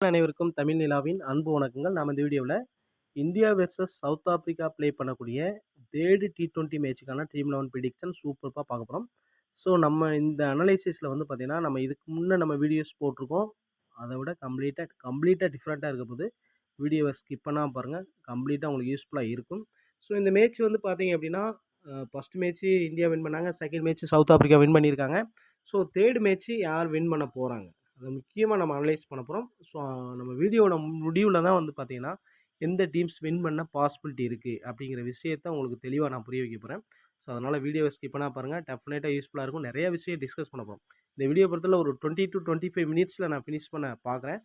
அனைவருக்கும் தமிழ் நிலாவின் அன்பு வணக்கங்கள். நாம் இந்த வீடியோவில் India versus south Africa play பண்ணக்கூடிய தேர்டு T20 மேட்சுக்கான டீம் 11 ப்ரிடிக்ஷன் சூப்பராக பார்க்க போகிறோம். ஸோ நம்ம இந்த அனலைசிஸில் வந்து பார்த்திங்கன்னா நம்ம இதுக்கு முன்னே நம்ம வீடியோஸ் போட்டிருக்கோம். அதை விட கம்ப்ளீட்டாக டிஃப்ரெண்ட்டாக இருக்க போது வீடியோவை ஸ்கிப் பண்ணாமல் பாருங்கள். கம்ப்ளீட்டாக உங்களுக்கு யூஸ்ஃபுல்லாக இருக்கும். ஸோ இந்த மேட்ச் வந்து பார்த்தீங்க அப்படின்னா ஃபஸ்ட் மேட்ச்சு இந்தியா வின் பண்ணாங்க, second match south Africa win பண்ணியிருக்காங்க. ஸோ தேர்டு மேட்ச்சு யார் வின் பண்ண போகிறாங்க அதை முக்கியமாக நம்ம அனலைஸ் பண்ண போகிறோம். ஸோ நம்ம வீடியோவோட முடிவில் தான் வந்து பார்த்தீங்கன்னா எந்த டீம்ஸ் வின் பண்ண பாசிபிலிட்டி இருக்குது அப்படிங்கிற விஷயத்த உங்களுக்கு தெளிவாக நான் புரிய வைக்க போகிறேன். ஸோ அதனால் வீடியோவை ஸ்கிப் பண்ணால் பாருங்கள், டெஃபினட்டாக யூஸ்ஃபுல்லாக இருக்கும். நிறைய விஷயம் டிஸ்கஸ் பண்ண போகிறோம். இந்த வீடியோ பொறுத்தவரை ஒரு 20 to 25 மினிட்ஸில் நான் ஃபினிஷ் பண்ண பார்க்குறேன்.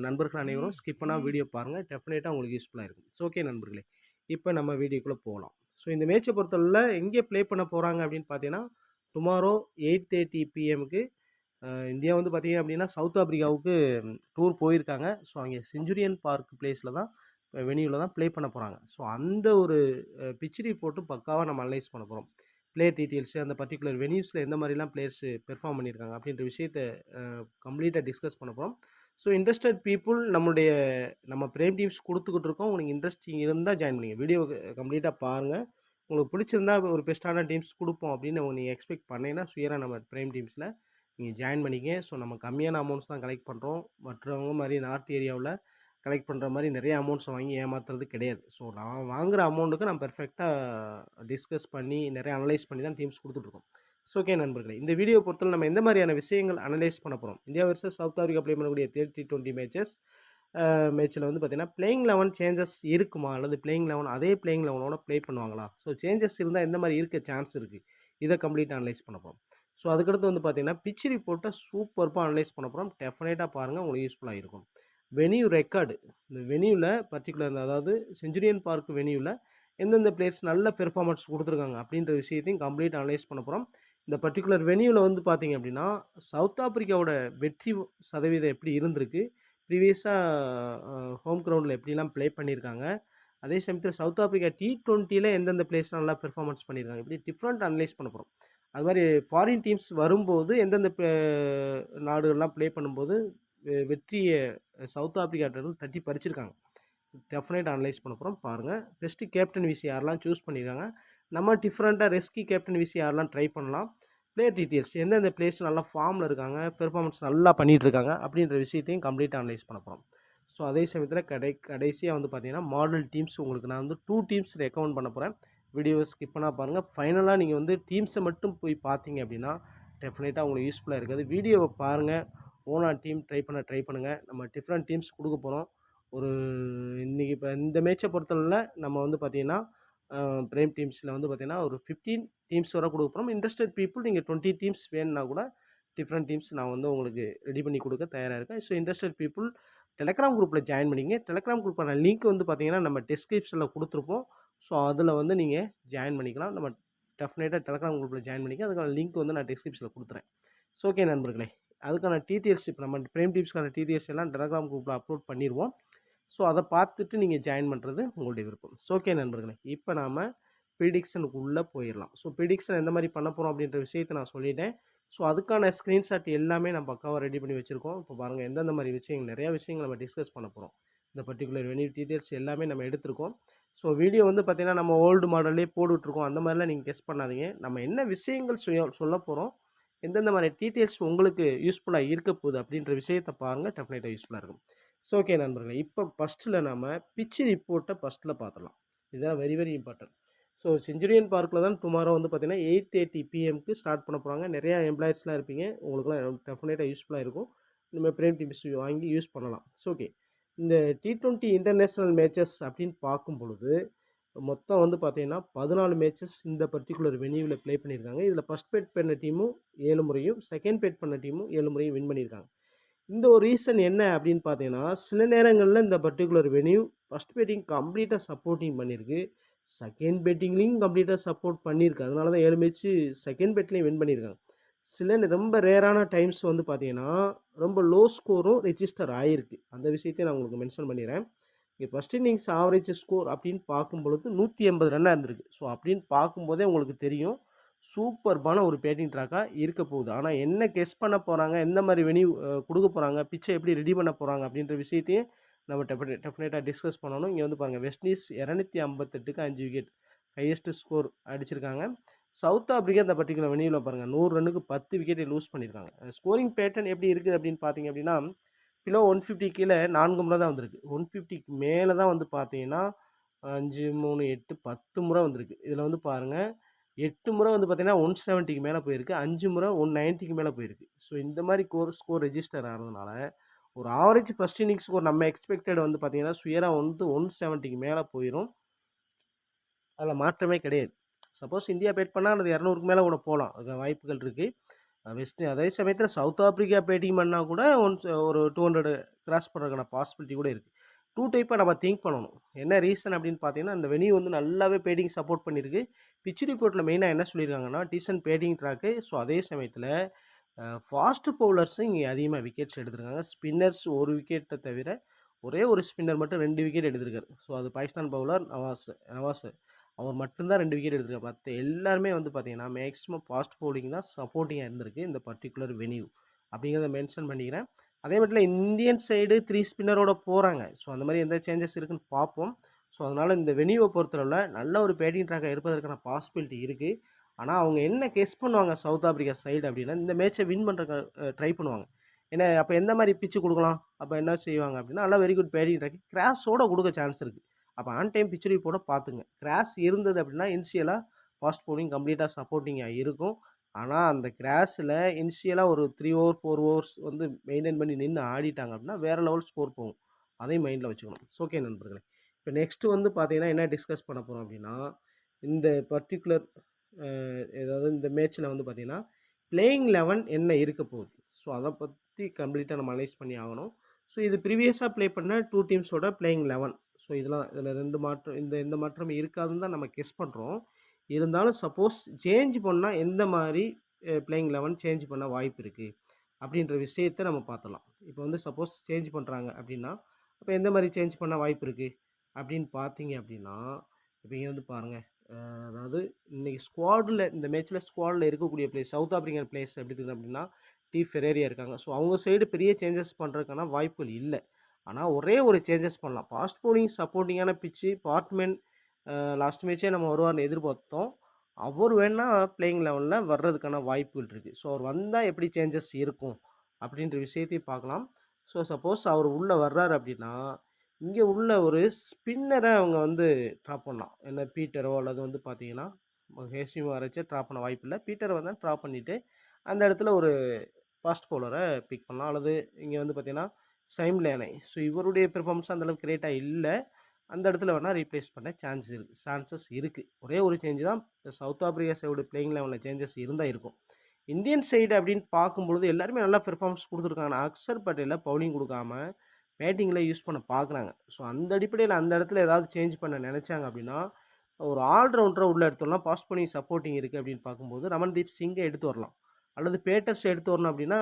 நண்பர்கள் அனைவரும் ஸ்கிப் பண்ணால் வீடியோ பாருங்கள், டெஃபினட்டாக உங்களுக்கு யூஸ்ஃபுல்லாக இருக்கும். ஸோ ஓகே நண்பர்களே, இப்போ நம்ம வீடியோக்குள்ளே போகலாம். ஸோ இந்த மேட்சை பொறுத்தவரை எங்கே ப்ளே பண்ண போகிறாங்க அப்படின்னு பார்த்தீங்கன்னா டுமாரோ 8:30 PM இந்தியா வந்து பார்த்திங்க அப்படின்னா சவுத் ஆப்பிரிக்காவுக்கு டூர் போயிருக்காங்க. ஸோ அங்கே செஞ்சுரியன் பார்க் பிளேஸில் தான் வெனியூவில் தான் ப்ளே பண்ண போகிறாங்க. ஸோ அந்த ஒரு பிச் ரிப்போர்ட்டு பக்காவாக நம்ம அனலைஸ் பண்ண போகிறோம். பிளேயர் டீட்டெயில்ஸு, அந்த பர்டிகுலர் வெனியூஸில் எந்த மாதிரிலாம் பிளேயர்ஸு பெர்ஃபார்ம் பண்ணியிருக்காங்க அப்படின்ற விஷயத்த கம்ப்ளீட்டாக டிஸ்கஸ் பண்ண போகிறோம். ஸோ இன்ட்ரெஸ்டட் பீப்புள் நம்ம பிரேம் டீம்ஸ் கொடுத்துக்கிட்டு இருக்கோம். உங்களுக்கு இன்ட்ரெஸ்டிங் இருந்தால் ஜாயின் பண்ணிங்க. வீடியோ கம்ப்ளீட்டாக பாருங்கள். உங்களுக்கு பிடிச்சிருந்தா ஒரு பெஸ்ட்டான டீம்ஸ் கொடுப்போம் அப்படின்னு நீங்கள் எக்ஸ்பெக்ட் பண்ணீங்கன்னா சுயராக நம்ம பிரேம் டீம்ஸில் நீங்கள் ஜாயின் பண்ணிங்க. ஸோ நம்ம கம்மியான அமௌண்ட்ஸ் தான் கலெக்ட் பண்ணுறோம். மற்றவங்க மாதிரி நார்த் ஏரியாவில் கலெக்ட் பண்ணுற மாதிரி நிறைய அமௌண்ட்ஸை வாங்கி ஏமாத்துறது கிடையாது. ஸோ நான் வாங்குகிற அமௌண்ட்டுக்கு நான் பெர்ஃபெக்டாக டிஸ்கஸ் பண்ணி நிறைய அனலைஸ் பண்ணி தான் டீம்ஸ் கொடுத்துட்ருக்கோம். ஸோ ஓகே நண்பர்களே, இந்த வீடியோ பொறுத்தவரை நம்ம எந்த மாதிரியான விஷயங்கள் அனலைஸ் பண்ண போகிறோம். India versus south Africa play பண்ணக்கூடிய T20 மேட்ச்சில் வந்து பார்த்திங்கன்னா பிளேயிங் 11 சேஞ்சஸ் இருக்குமா, அல்லது பிளேயிங் 11 அதே பிளேயிங் 11ஓட ப்ளே பண்ணுவாங்களா? ஸோ சேஞ்சஸ் இருந்தால் எந்த மாதிரி இருக்க சான்ஸ் இருக்குது, இதை கம்ப்ளீட்டாக அனலைஸ் பண்ண போகிறோம். ஸோ அதுக்கடுத்து வந்து பார்த்திங்கன்னா பிச் ரிப்போர்ட்டை சூப்பராக அனலைஸ் பண்ண போகிறோம். டெஃபினட்டாக பாருங்கள், உங்களுக்கு யூஸ்ஃபுல்லாக இருக்கும். வெனியூ ரெக்கார்டு, இந்த வெனியூவில் பர்டிகுலர் அதாவது செஞ்சுரியன் பார்க் வெனியூவில் எந்தெந்த பிளேயர்ஸ் நல்ல பெர்ஃபார்மன்ஸ் கொடுத்துருக்காங்க அப்படின்ற விஷயத்தையும் கம்ப்ளீட் அனலைஸ் பண்ண போகிறோம். இந்த பர்டிகுலர் வெனியூவில் வந்து பார்த்திங்க அப்படின்னா சவுத் ஆப்பிரிக்காவோட வெற்றி சதவீதம் எப்படி இருந்திருக்கு, ப்ரீவியஸாக ஹோம் கிரவுண்டில் எப்படிலாம் ப்ளே பண்ணியிருக்காங்க, அதே சமயத்தில் சவுத் ஆப்பிரிக்கா T20 எந்தெந்த பிளேயர்ஸ் நல்லா பெர்ஃபார்மன்ஸ் பண்ணியிருக்காங்க, இப்படி டிஃப்ரெண்ட் அனலைஸ் பண்ண போகிறோம். அது மாதிரி ஃபாரின் டீம்ஸ் வரும்போது எந்தெந்த நாடுகள்லாம் ப்ளே பண்ணும்போது வெற்றியை சவுத் ஆப்பிரிக்காட்டிலிருந்து தட்டி பறிச்சிருக்காங்க. டெஃபினட் அனலைஸ் பண்ண போகிறோம். பாருங்கள், பெஸ்ட்டு கேப்டன் விசி யாரெல்லாம் சூஸ் பண்ணியிருக்காங்க, நம்ம டிஃப்ரெண்ட்டாக ரெஸ்கி கேப்டன் விசி யாரெல்லாம் ட்ரை பண்ணலாம், பிளேயர் டீட்டெயில்ஸ் எந்தெந்த பிளேயர்ஸ் நல்லா ஃபார்மில் இருக்காங்க, பெர்ஃபார்மன்ஸ் நல்லா பண்ணிகிட்ருக்காங்க அப்படின்ற விஷயத்தையும் கம்ப்ளீட்டாக அனலைஸ் பண்ண போகிறோம். ஸோ அதே சமயத்தில் கடைசியாக வந்து பார்த்திங்கன்னா மாடல் டீம்ஸ் உங்களுக்கு நான் வந்து 2 டீம்ஸ் ரெக்கமெண்ட் பண்ண போகிறேன். வீடியோவை ஸ்கிப் பண்ணால் பாருங்கள். ஃபைனலாக நீங்கள் வந்து டீம்ஸை மட்டும் போய் பார்த்தீங்க அப்படின்னா டெஃபினட்டாக உங்களுக்கு யூஸ்ஃபுல்லாக இருக்காது. வீடியோவை பாருங்கள், ஓனாக டீம் ட்ரை பண்ணுங்கள். நம்ம டிஃப்ரெண்ட் டீம்ஸ் கொடுக்க போகிறோம். ஒரு இன்றைக்கி இப்போ இந்த மேட்சை பொறுத்தவரை நம்ம வந்து பார்த்திங்கன்னா பிரேம் டீம்ஸில் வந்து பார்த்திங்கன்னா ஒரு 15 டீம்ஸ் வரை கொடுக்க போகிறோம். இன்ட்ரெஸ்டட் பீப்புள் நீங்கள் 20 டீம்ஸ் வேணுன்னா கூட டிஃப்ரெண்ட் டீம்ஸ் நான் வந்து உங்களுக்கு ரெடி பண்ணி கொடுக்க தயாராக இருக்கேன். ஸோ இன்ட்ரெஸ்டட் பீப்புள் டெலகிராம் குரூப்பில் ஜாயின் பண்ணிங்க. டெலகிராம் குரூப்பான லிங்க் வந்து பார்த்திங்கன்னா நம்ம டிஸ்கிரிப்ஷனில் கொடுத்துருப்போம். ஸோ அதில் வந்து நீங்கள் ஜாயின் பண்ணிக்கலாம். நம்ம டெஃபினட்டாக டெலகிராம் குரூப்பில் ஜாயின் பண்ணிக்க. அதுக்கான லிங்க் வந்து நான் டிஸ்கிரிப்ஷனில் கொடுத்துறேன். ஸோ ஓகே நண்பர்களே, அதுக்கான டீட்டெயில்ஸ் இப்போ நம்ம பிரேம் டீம்ஸ்க்கான டீட்டெயில்ஸ் எல்லாம் டெலகிராம் குரூப்பில் அப்லோட் பண்ணிடுவோம். ஸோ அதை பார்த்துட்டு நீங்கள் ஜாயின் பண்ணுறது உங்களுடைய விருப்பம். ஸோ ஓகே நண்பர்களே, இப்போ நாம் ப்ரிடிக்ஷனுக்குள்ளே போயிடலாம். ஸோ ப்ரிடிக்ஷன் எந்த மாதிரி பண்ண போகிறோம் அப்படின்ற விஷயத்தை நான் சொல்லிட்டேன். ஸோ அதுக்கான ஸ்க்ரீன்ஷாட் எல்லாமே நம்ம பக்காவாக ரெடி பண்ணி வச்சுருக்கோம். இப்போ பாருங்கள், எந்தெந்த மாதிரி விஷயங்கள் நிறையா விஷயங்கள் நம்ம டிஸ்கஸ் பண்ண போகிறோம். இந்த பர்டிகுலர் வெனியூ டீட்டெயில்ஸ் எல்லாமே நம்ம எடுத்திருக்கோம். ஸோ வீடியோ வந்து பார்த்திங்கன்னா நம்ம ஓல்டு மாடல்லே போட்டுட்ருக்கோம். அந்த மாதிரிலாம் நீங்கள் கெஸ் பண்ணாதீங்க. நம்ம என்ன விஷயங்கள் சொல்ல போகிறோம், எந்தெந்த மாதிரி டீட்டெயில்ஸ் உங்களுக்கு யூஸ்ஃபுல்லாக இருக்க போகுது அப்படின்ற விஷயத்தை பாருங்கள். டெஃபினட்டாக யூஸ்ஃபுல்லாக இருக்கும். ஸோ ஓகே நண்பர்களே, இப்போ ஃபஸ்ட்டில் நம்ம பிச் ரிப்போர்ட்டை ஃபஸ்ட்டில் பார்த்துடலாம். இதுதான் very very important. So Centurion பார்க்கில் தான் டுமாரோ வந்து பார்த்திங்கன்னா 8:30 PM ஸ்டார்ட் பண்ண போகிறாங்க. நிறையா எம்ப்ளாயர்ஸ்லாம் இருப்பீங்க, உங்களுக்குலாம் டெஃபினட்டாக யூஸ்ஃபுல்லாக இருக்கும். இந்த பிரேம் டீம்ஸ் வாங்கி யூஸ் பண்ணலாம். ஸோ ஓகே, இந்த T20 இன்டர்நேஷ்னல் மேட்சஸ் அப்படின்னு பார்க்கும் பொழுது மொத்தம் வந்து பார்த்திங்கன்னா 14 மேட்சஸ் இந்த பர்டிகுலர் வெனியூவில் ப்ளே பண்ணியிருக்காங்க. இதில் ஃபஸ்ட் பெட் பண்ண டீமும் 7 முறையும், செகண்ட் பெட் பண்ண டீமும் 7 முறையும் வின் பண்ணியிருக்காங்க. இந்த ஒரு ரீசன் என்ன அப்படின்னு பார்த்தீங்கன்னா, சில நேரங்களில் இந்த பர்டிகுலர் வெனியூ ஃபஸ்ட் பெட்டிங் கம்ப்ளீட்டாக சப்போர்ட்டிங் பண்ணியிருக்கு, செகண்ட் பெட்டிங்லேயும் கம்ப்ளீட்டாக சப்போர்ட் பண்ணியிருக்கு. அதனால தான் 7 மேட்ச்சு செகண்ட் பெட்லேயும் வின் பண்ணியிருக்காங்க. ரொம்ப ரேரான டைம்ஸ் வந்து பார்த்திங்கன்னா ரொம்ப லோ ஸ்கோரும் ரெஜிஸ்டர் ஆகிருக்கு. அந்த விஷயத்தையும் நான் உங்களுக்கு மென்ஷன் பண்ணிடுறேன். இங்கே ஃபஸ்ட் இன்னிங்ஸ் ஆவரேஜ் ஸ்கோர் அப்படின்னு பார்க்கும்பொழுது 180 ரன்னாக இருந்திருக்கு. ஸோ அப்படின்னு பார்க்கும்போதே உங்களுக்கு தெரியும். சூப்பர்பான ஒரு பேட்டிங் ட்ராக்காக இருக்க போகுது. ஆனால் என்ன கெஸ் பண்ண போகிறாங்க, எந்த மாதிரி வென்யூ கொடுக்க போகிறாங்க, பிச்சை எப்படி ரெடி பண்ண போகிறாங்க அப்படின்ற விஷயத்தையும் நம்ம டெஃபினட்டாக டிஸ்கஸ் பண்ணணும். இங்கே வந்து பாருங்கள், வெஸ்ட் இண்டீஸ் 258க்கு 5 விக்கெட் ஹையஸ்ட் ஸ்கோர் அடிச்சிருக்காங்க. சவுத் ஆப்பிரிக்கா இந்த பர்டிகுலர் வென்யூவில் பாருங்கள் 100 ரன்னுக்கு 10 விக்கெட்டை லூஸ் பண்ணியிருக்காங்க. ஸ்கோரிங் பேட்டர்ன் எப்படி இருக்குது அப்படின்னு பார்த்தீங்க அப்படின்னா, கிலோ 150 கீழே 4 முறை தான் வந்திருக்கு. 150க்கு மேலே தான் வந்து பார்த்தீங்கன்னா 5, 3, 8, 10 முறை வந்திருக்கு. இதில் வந்து பாருங்கள் 8 முறை வந்து பார்த்தீங்கன்னா 170க்கு மேலே போயிருக்கு, 5 முறை 190க்கு மேலே போயிருக்கு. ஸோ இந்த மாதிரி ஸ்கோர் ரெஜிஸ்டர் ஆகிறதுனால ஒரு ஆவரேஜ் ஃபஸ்ட் இன்னிங்ஸ் ஸ்கோர் நம்ம எக்ஸ்பெக்டட் வந்து பார்த்தீங்கன்னா சுயராக வந்து 170க்கு மேலே போயிடும். அதில் மாற்றமே கிடையாது. சப்போஸ் இந்தியா பேட் பண்ணால் அது 200க்கு மேலே கூட போகலாம், அது வாய்ப்புகள் இருக்குது. அதே சமயத்தில் சவுத் ஆப்பிரிக்கா பேட்டிங் பண்ணால் கூட ஒரு 200 கிராஸ் பண்ணுறதுக்கான பாசிபிலிட்டி கூட இருக்குது. 2 டைப்பாக நம்ம திங்க் பண்ணணும். என்ன ரீசன் அப்படின்னு பார்த்தீங்கன்னா, அந்த வென்யூ வந்து நல்லாவே பேட்டிங் சப்போர்ட் பண்ணியிருக்கு. பிச் ரிப்போர்ட்டில் மெயினாக என்ன சொல்லியிருக்காங்கன்னா, டீசன்ட் பேட்டிங் ட்ராக்கு. ஸோ அதே சமயத்தில் ஃபாஸ்ட் பவுலர்ஸும் இங்கே அதிகமாக விக்கெட்ஸ் எடுத்திருக்காங்க. ஸ்பின்னர்ஸ் ஒரு விக்கெட்டை தவிர ஒரே ஒரு ஸ்பின்னர் மட்டும் 2 விக்கெட் எடுத்திருக்காரு. ஸோ அது பாகிஸ்தான் பவுலர் நவாஸ் அவர் மட்டும்தான் 2 விக்கெட் எடுத்திருக்காரு. மற்ற எல்லாருமே வந்து பார்த்தீங்கன்னா மேக்ஸிமம் ஃபாஸ்ட் பவுலிங் தான் சப்போர்ட்டிங்காக இருந்திருக்கு இந்த பர்டிகுலர் வென்யூ அப்படிங்கிறத மென்ஷன் பண்ணிக்கிறேன். அதே மட்டும் இந்தியன் சைடு 3 ஸ்பின்னரோட போகிறாங்க. ஸோ அந்த மாதிரி எந்த சேஞ்சஸ் இருக்குன்னு பார்ப்போம். ஸோ அதனால் இந்த வென்யூவை பொறுத்தளவில் நல்ல ஒரு பேட்டிங் ட்ராக்காக இருப்பதற்கான பாசிபிலிட்டி இருக்குது. ஆனால் அவங்க என்ன கெஸ் பண்ணுவாங்க சவுத் ஆப்பிரிக்கா சைடு அப்படின்னா, இந்த மேட்சை வின் பண்ணுறதுக்கு ட்ரை பண்ணுவாங்க. ஏன்னா அப்போ எந்த மாதிரி பிச்சு கொடுக்கலாம், அப்போ என்ன செய்வாங்க அப்படின்னா, நல்லா வெரி குட் பேட்டிங் ட்ராக்கு கிராஸோடு கொடுக்க சான்ஸ் இருக்குது. அப்போ ஆன் டைம் பிச் ரிப்போர்ட்டை பார்த்துங்க. கிராஸ் இருந்தது அப்படின்னா இனிஷியலாக ஃபாஸ்ட் பவுலிங் கம்ப்ளீட்டாக சப்போர்ட்டிங்காக இருக்கும். ஆனால் அந்த கிராஸில் இனிஷியலாக ஒரு 3 ஓவர் 4 ஓவர்ஸ் வந்து மெயின்டைன் பண்ணி நின்று ஆடிட்டாங்க அப்படின்னா வேறு லெவல் ஸ்கோர் போகும். அதையும் மைண்டில் வச்சுக்கணும். ஓகே நண்பர்களே, இப்போ நெக்ஸ்ட்டு வந்து பார்த்தீங்கன்னா என்ன டிஸ்கஸ் பண்ண போகிறோம் அப்படின்னா, இந்த பர்டிகுலர் ஏதாவது இந்த மேட்ச்சில் வந்து பார்த்தீங்கன்னா பிளேயிங் 11 என்ன இருக்க போகுது. ஸோ அதை பற்றி கம்ப்ளீட்டாக நம்ம அனலைஸ் பண்ணி ஆகணும். ஸோ இது ப்ரீவியஸாக ப்ளே பண்ண 2 டீம்ஸோட பிளேயிங் 11. ஸோ இதில் 2 மாற்றம் எந்த மாற்றம் இருக்காதுன்னு தான் நம்ம கெஸ் பண்ணுறோம். இருந்தாலும் சப்போஸ் சேஞ்ச் பண்ணால் எந்த மாதிரி பிளேயிங் 11 சேஞ்ச் பண்ண வாய்ப்பு இருக்குது அப்படின்ற விஷயத்தை நம்ம பார்த்துலாம். இப்போ வந்து சப்போஸ் சேஞ்ச் பண்ணுறாங்க அப்படின்னா அப்போ எந்த மாதிரி சேஞ்ச் பண்ண வாய்ப்பு இருக்குது அப்படின்னு பார்த்தீங்க அப்படின்னா, இப்போ இங்கே வந்து பாருங்கள், அதாவது இன்றைக்கி இந்த மேட்ச்சில் ஸ்குவாடில் இருக்கக்கூடிய பிளேயர்ஸ் சவுத் ஆப்பிரிக்கன் பிளேயர்ஸ் எப்படி இருக்குது அப்படின்னா ஃபெரேரியா இருக்காங்க. ஸோ அவங்க சைடு பெரிய சேஞ்சஸ் பண்ணுறதுக்கான வாய்ப்புகள் இல்லை. ஆனால் ஒரே ஒரு சேஞ்சஸ் பண்ணலாம். ஃபாஸ்ட் பவுலிங் சப்போர்ட்டிங்கான பிச்சு பார்ட்மெண்ட் லாஸ்ட் மேட்சே நம்ம வருவார்னு எதிர்பார்த்தோம். அவர் வேணால் பிளேயிங் லெவலில் வர்றதுக்கான வாய்ப்புகள் இருக்குது. ஸோ அவர் வந்தால் எப்படி சேஞ்சஸ் இருக்கும் அப்படின்ற விஷயத்தையும் பார்க்கலாம். ஸோ சப்போஸ் அவர் உள்ளே வர்றாரு அப்படின்னா இங்கே உள்ள ஒரு ஸ்பின்னரை அவங்க வந்து ட்ராப் பண்ணலாம். என்ன பீட்டரோ அல்லது வந்து பார்த்தீங்கன்னா ஹேசிமோ வரைச்சே ட்ராப் பண்ண வாய்ப்பு இல்லை. பீட்டரை வந்து ட்ராப் பண்ணிவிட்டு அந்த இடத்துல ஒரு ஃபாஸ்ட் பவுலரை பிக் பண்ணலாம். அல்லது இங்கே வந்து பார்த்தீங்கன்னா சைம் லேனை. ஸோ இவருடைய பெர்ஃபார்மன்ஸ் அந்தளவுக்கு கிரேட்டாக இல்லை. அந்த இடத்துல வேணால் ரீப்ளேஸ் பண்ண சான்சஸ் இருக்குது. ஒரே ஒரு சேஞ்சு தான் சவுத் ஆப்பிரிக்கா சைடு பிளேயிங் லெவலில் சேஞ்சஸ் இருந்தால் இருக்கும். இந்தியன் சைடு அப்படின்னு பார்க்கும்பொழுது எல்லாருமே நல்லா பெர்ஃபார்மன்ஸ் கொடுத்துருக்காங்க. அக்ஷர் பட்டேலில் பவுலிங் கொடுக்காம பேட்டிங்கில் யூஸ் பண்ண பார்க்குறாங்க. ஸோ அந்த அடிப்படையில் அந்த இடத்துல ஏதாவது சேஞ்ச் பண்ண நினச்சாங்க அப்படின்னா ஒரு ஆல்ரவுண்டரை உள்ளே எடுத்துடலாம். பாஸ் பண்ணி சப்போர்ட்டிங் இருக்குது அப்படின்னு பார்க்கும்போது ரமன்தீப் சிங்கை எடுத்து வரலாம். அல்லது பேட்டர்ஸ் எடுத்து வரணும் அப்படின்னா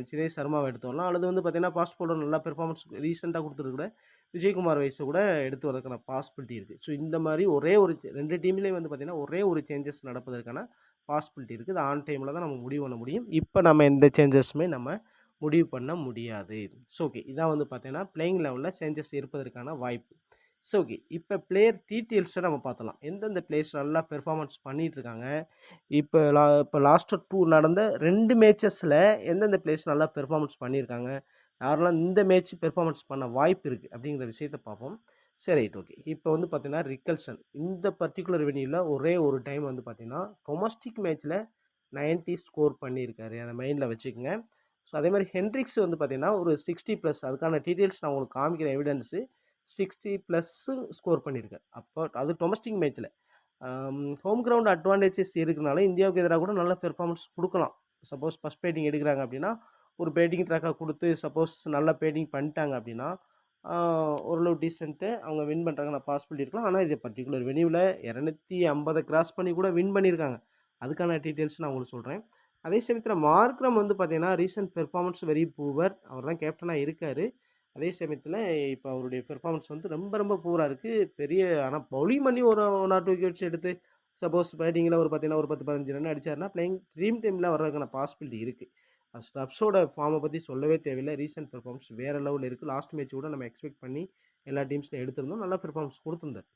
சிதேஷ் சர்மாவை எடுத்து வரலாம். அல்லது வந்து பார்த்தீங்கன்னா ஃபாஸ்ட் பவுலர் நல்லா பெர்ஃபார்மன்ஸ் ரீசெண்டாக கொடுத்துருக்கூட விஜயகுமார் வயசை கூட எடுத்து வரதுக்கான பாசிபிலிட்டி இருக்குது. ஸோ இந்த மாதிரி ஒரே ஒரு 2 டீம்லேயும் வந்து பார்த்திங்கன்னா ஒரே ஒரு சேஞ்சஸ் நடப்பதற்கான பாசிபிலிட்டி இருக்குது. ஆன் டைமில் தான் நம்ம முடிவு பண்ண முடியும். இப்போ நம்ம எந்த சேஞ்சஸுமே நம்ம முடிவு பண்ண முடியாது. ஸோ ஓகே, இதான் வந்து பார்த்தீங்கன்னா பிளேயிங் லெவலில் சேஞ்சஸ் இருப்பதற்கான வாய்ப்பு. ஸோ ஓகே, இப்போ பிளேயர் டீட்டெயில்ஸை நம்ம பார்த்தலாம். எந்தெந்த பிளேயர்ஸ் நல்லா பெர்ஃபார்மன்ஸ் பண்ணிகிட்ருக்காங்க. இப்போ லாஸ்ட்டு 2 நடந்த 2 மேட்சஸில் எந்தெந்த பிளேயர்ஸ் நல்லா பெர்ஃபார்மன்ஸ் பண்ணியிருக்காங்க, யாரெல்லாம் இந்த மேட்ச் பெர்ஃபார்மன்ஸ் பண்ண வாய்ப்பு இருக்குது அப்படிங்கிற விஷயத்தை பார்ப்போம். சரி ரைட் ஓகே. இப்போ வந்து பார்த்தீங்கன்னா ரிக்கல்சன் இந்த பர்டிகுலர் வென்யூவில் ஒரே ஒரு டைம் வந்து பார்த்தீங்கன்னா டொமஸ்டிக் மேட்ச்சில் 90 ஸ்கோர் பண்ணியிருக்காரு. அதை மைண்டில் வச்சுக்கோங்க. ஸோ அதே மாதிரி ஹென்ட்ரிக்ஸ் வந்து பார்த்திங்கன்னா ஒரு 60+ அதுக்கான டீட்டெயில்ஸ் நான் உங்களுக்கு காமிக்கிற எவிடன்ஸு 60+ ஸ்கோர் பண்ணியிருக்காரு. அப்போ அது டொமஸ்டிக் மேட்ச்சில் ஹோம் கிரவுண்ட் அட்வான்டேஜஸ் இருக்குனால இந்தியாவுக்கு எதிராக கூட நல்ல பெர்ஃபார்மன்ஸ் கொடுக்கலாம். சப்போஸ் ஃபஸ்ட் பேட்டிங் எடுக்கிறாங்க அப்படின்னா ஒரு பேட்டிங் ட்ராக்காக கொடுத்து சப்போஸ் நல்லா பேட்டிங் பண்ணிட்டாங்க அப்படின்னா ஓரளவு டீசென்ட்டு அவங்க வின் பண்ணுறாங்க பாசிபிலிட்டி இருக்கலாம். ஆனால் இது பர்டிகுலர் வென்யூவில் 250 கிராஸ் பண்ணி கூட வின் பண்ணியிருக்காங்க. அதுக்கான டீட்டெயில்ஸ் நான் உங்களுக்கு சொல்கிறேன். அதே சமயத்தில் மார்க்ரம் வந்து பார்த்தீங்கன்னா ரீசன்ட் பெர்ஃபார்மன்ஸ் வெரி பூவர். அவர் தான் கேப்டனாக இருக்கார். அதே சமயத்தில் இப்போ அவருடைய பெர்ஃபார்மன்ஸ் வந்து ரொம்ப ரொம்ப பூராக இருக்குது. ஆனால் பவுலிங் பண்ணி ஒரு 1 ஆர் 2 விக்கெட்ஸ் எடுத்து சப்போஸ் பேட்டிங்கில் ஒரு பார்த்தீங்கன்னா ஒரு 10, 15 ரன் அடிச்சாருன்னா ட்ரீம் டீமில் வர்றதுக்கான பாசிபிலிட்டி இருக்குது. ஸ்டப்ஸோட ஃபார்மை பற்றி சொல்லவே தேவையில்லை. ரீசெண்ட் பெர்ஃபார்மன்ஸ் வேறு லெவலில் இருக்குது. லாஸ்ட் மேட்ச் கூட நம்ம எக்ஸ்பெக்ட் பண்ணி எல்லா டீம்ஸ்லையும் எடுத்திருந்தோம். நல்லா பெர்ஃபார்மன்ஸ் கொடுத்துருந்தார்.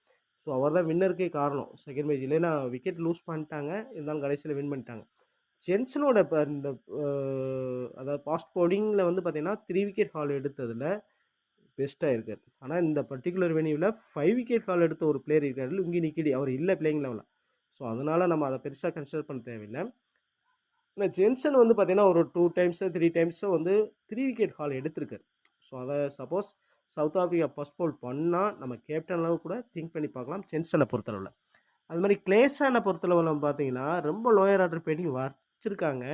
ஸோ அவர் தான் வின்னருக்கே காரணம். செகண்ட் மேட்ச் இல்லைன்னா விக்கெட் லூஸ் பண்ணிட்டாங்க, இருந்தாலும் கடைசியில் வின் பண்ணிட்டாங்க. ஜென்சனோட இப்போ இந்த அதாவது பாஸ்ட் பவுலிங்கில் வந்து பார்த்தீங்கன்னா 3 விக்கெட் ஹால் எடுத்ததில் பெஸ்ட்டாக இருக்கார். ஆனால் இந்த பர்டிகுலர் வென்யூவில் 5 விக்கெட் ஹால் எடுத்த ஒரு பிளேயர் இருக்காரு, லுங்கி நிக்கிடி. அவர் இல்லை பிளேயிங் லெவலில். ஸோ அதனால் நம்ம அதை பெருசாக கன்சிடர் பண்ண தேவையில்லை. ஆனால் ஜென்சன் வந்து பார்த்தீங்கன்னா ஒரு 2 டைம்ஸோ 3 டைம்ஸோ வந்து 3 விக்கெட் ஹால் எடுத்திருக்காரு. ஸோ அதை suppose south Africa first Pavul பண்ணால் நம்ம கேப்டன் அளவு கூட திங்க் பண்ணி பார்க்கலாம் ஜென்சனை பொறுத்தளவில். அது மாதிரி கிளேசானை பொறுத்தளவில் பார்த்தீங்கன்னா ரொம்ப லோயர் ஆர்டர் பேட்டிங் வச்சிருக்காங்க.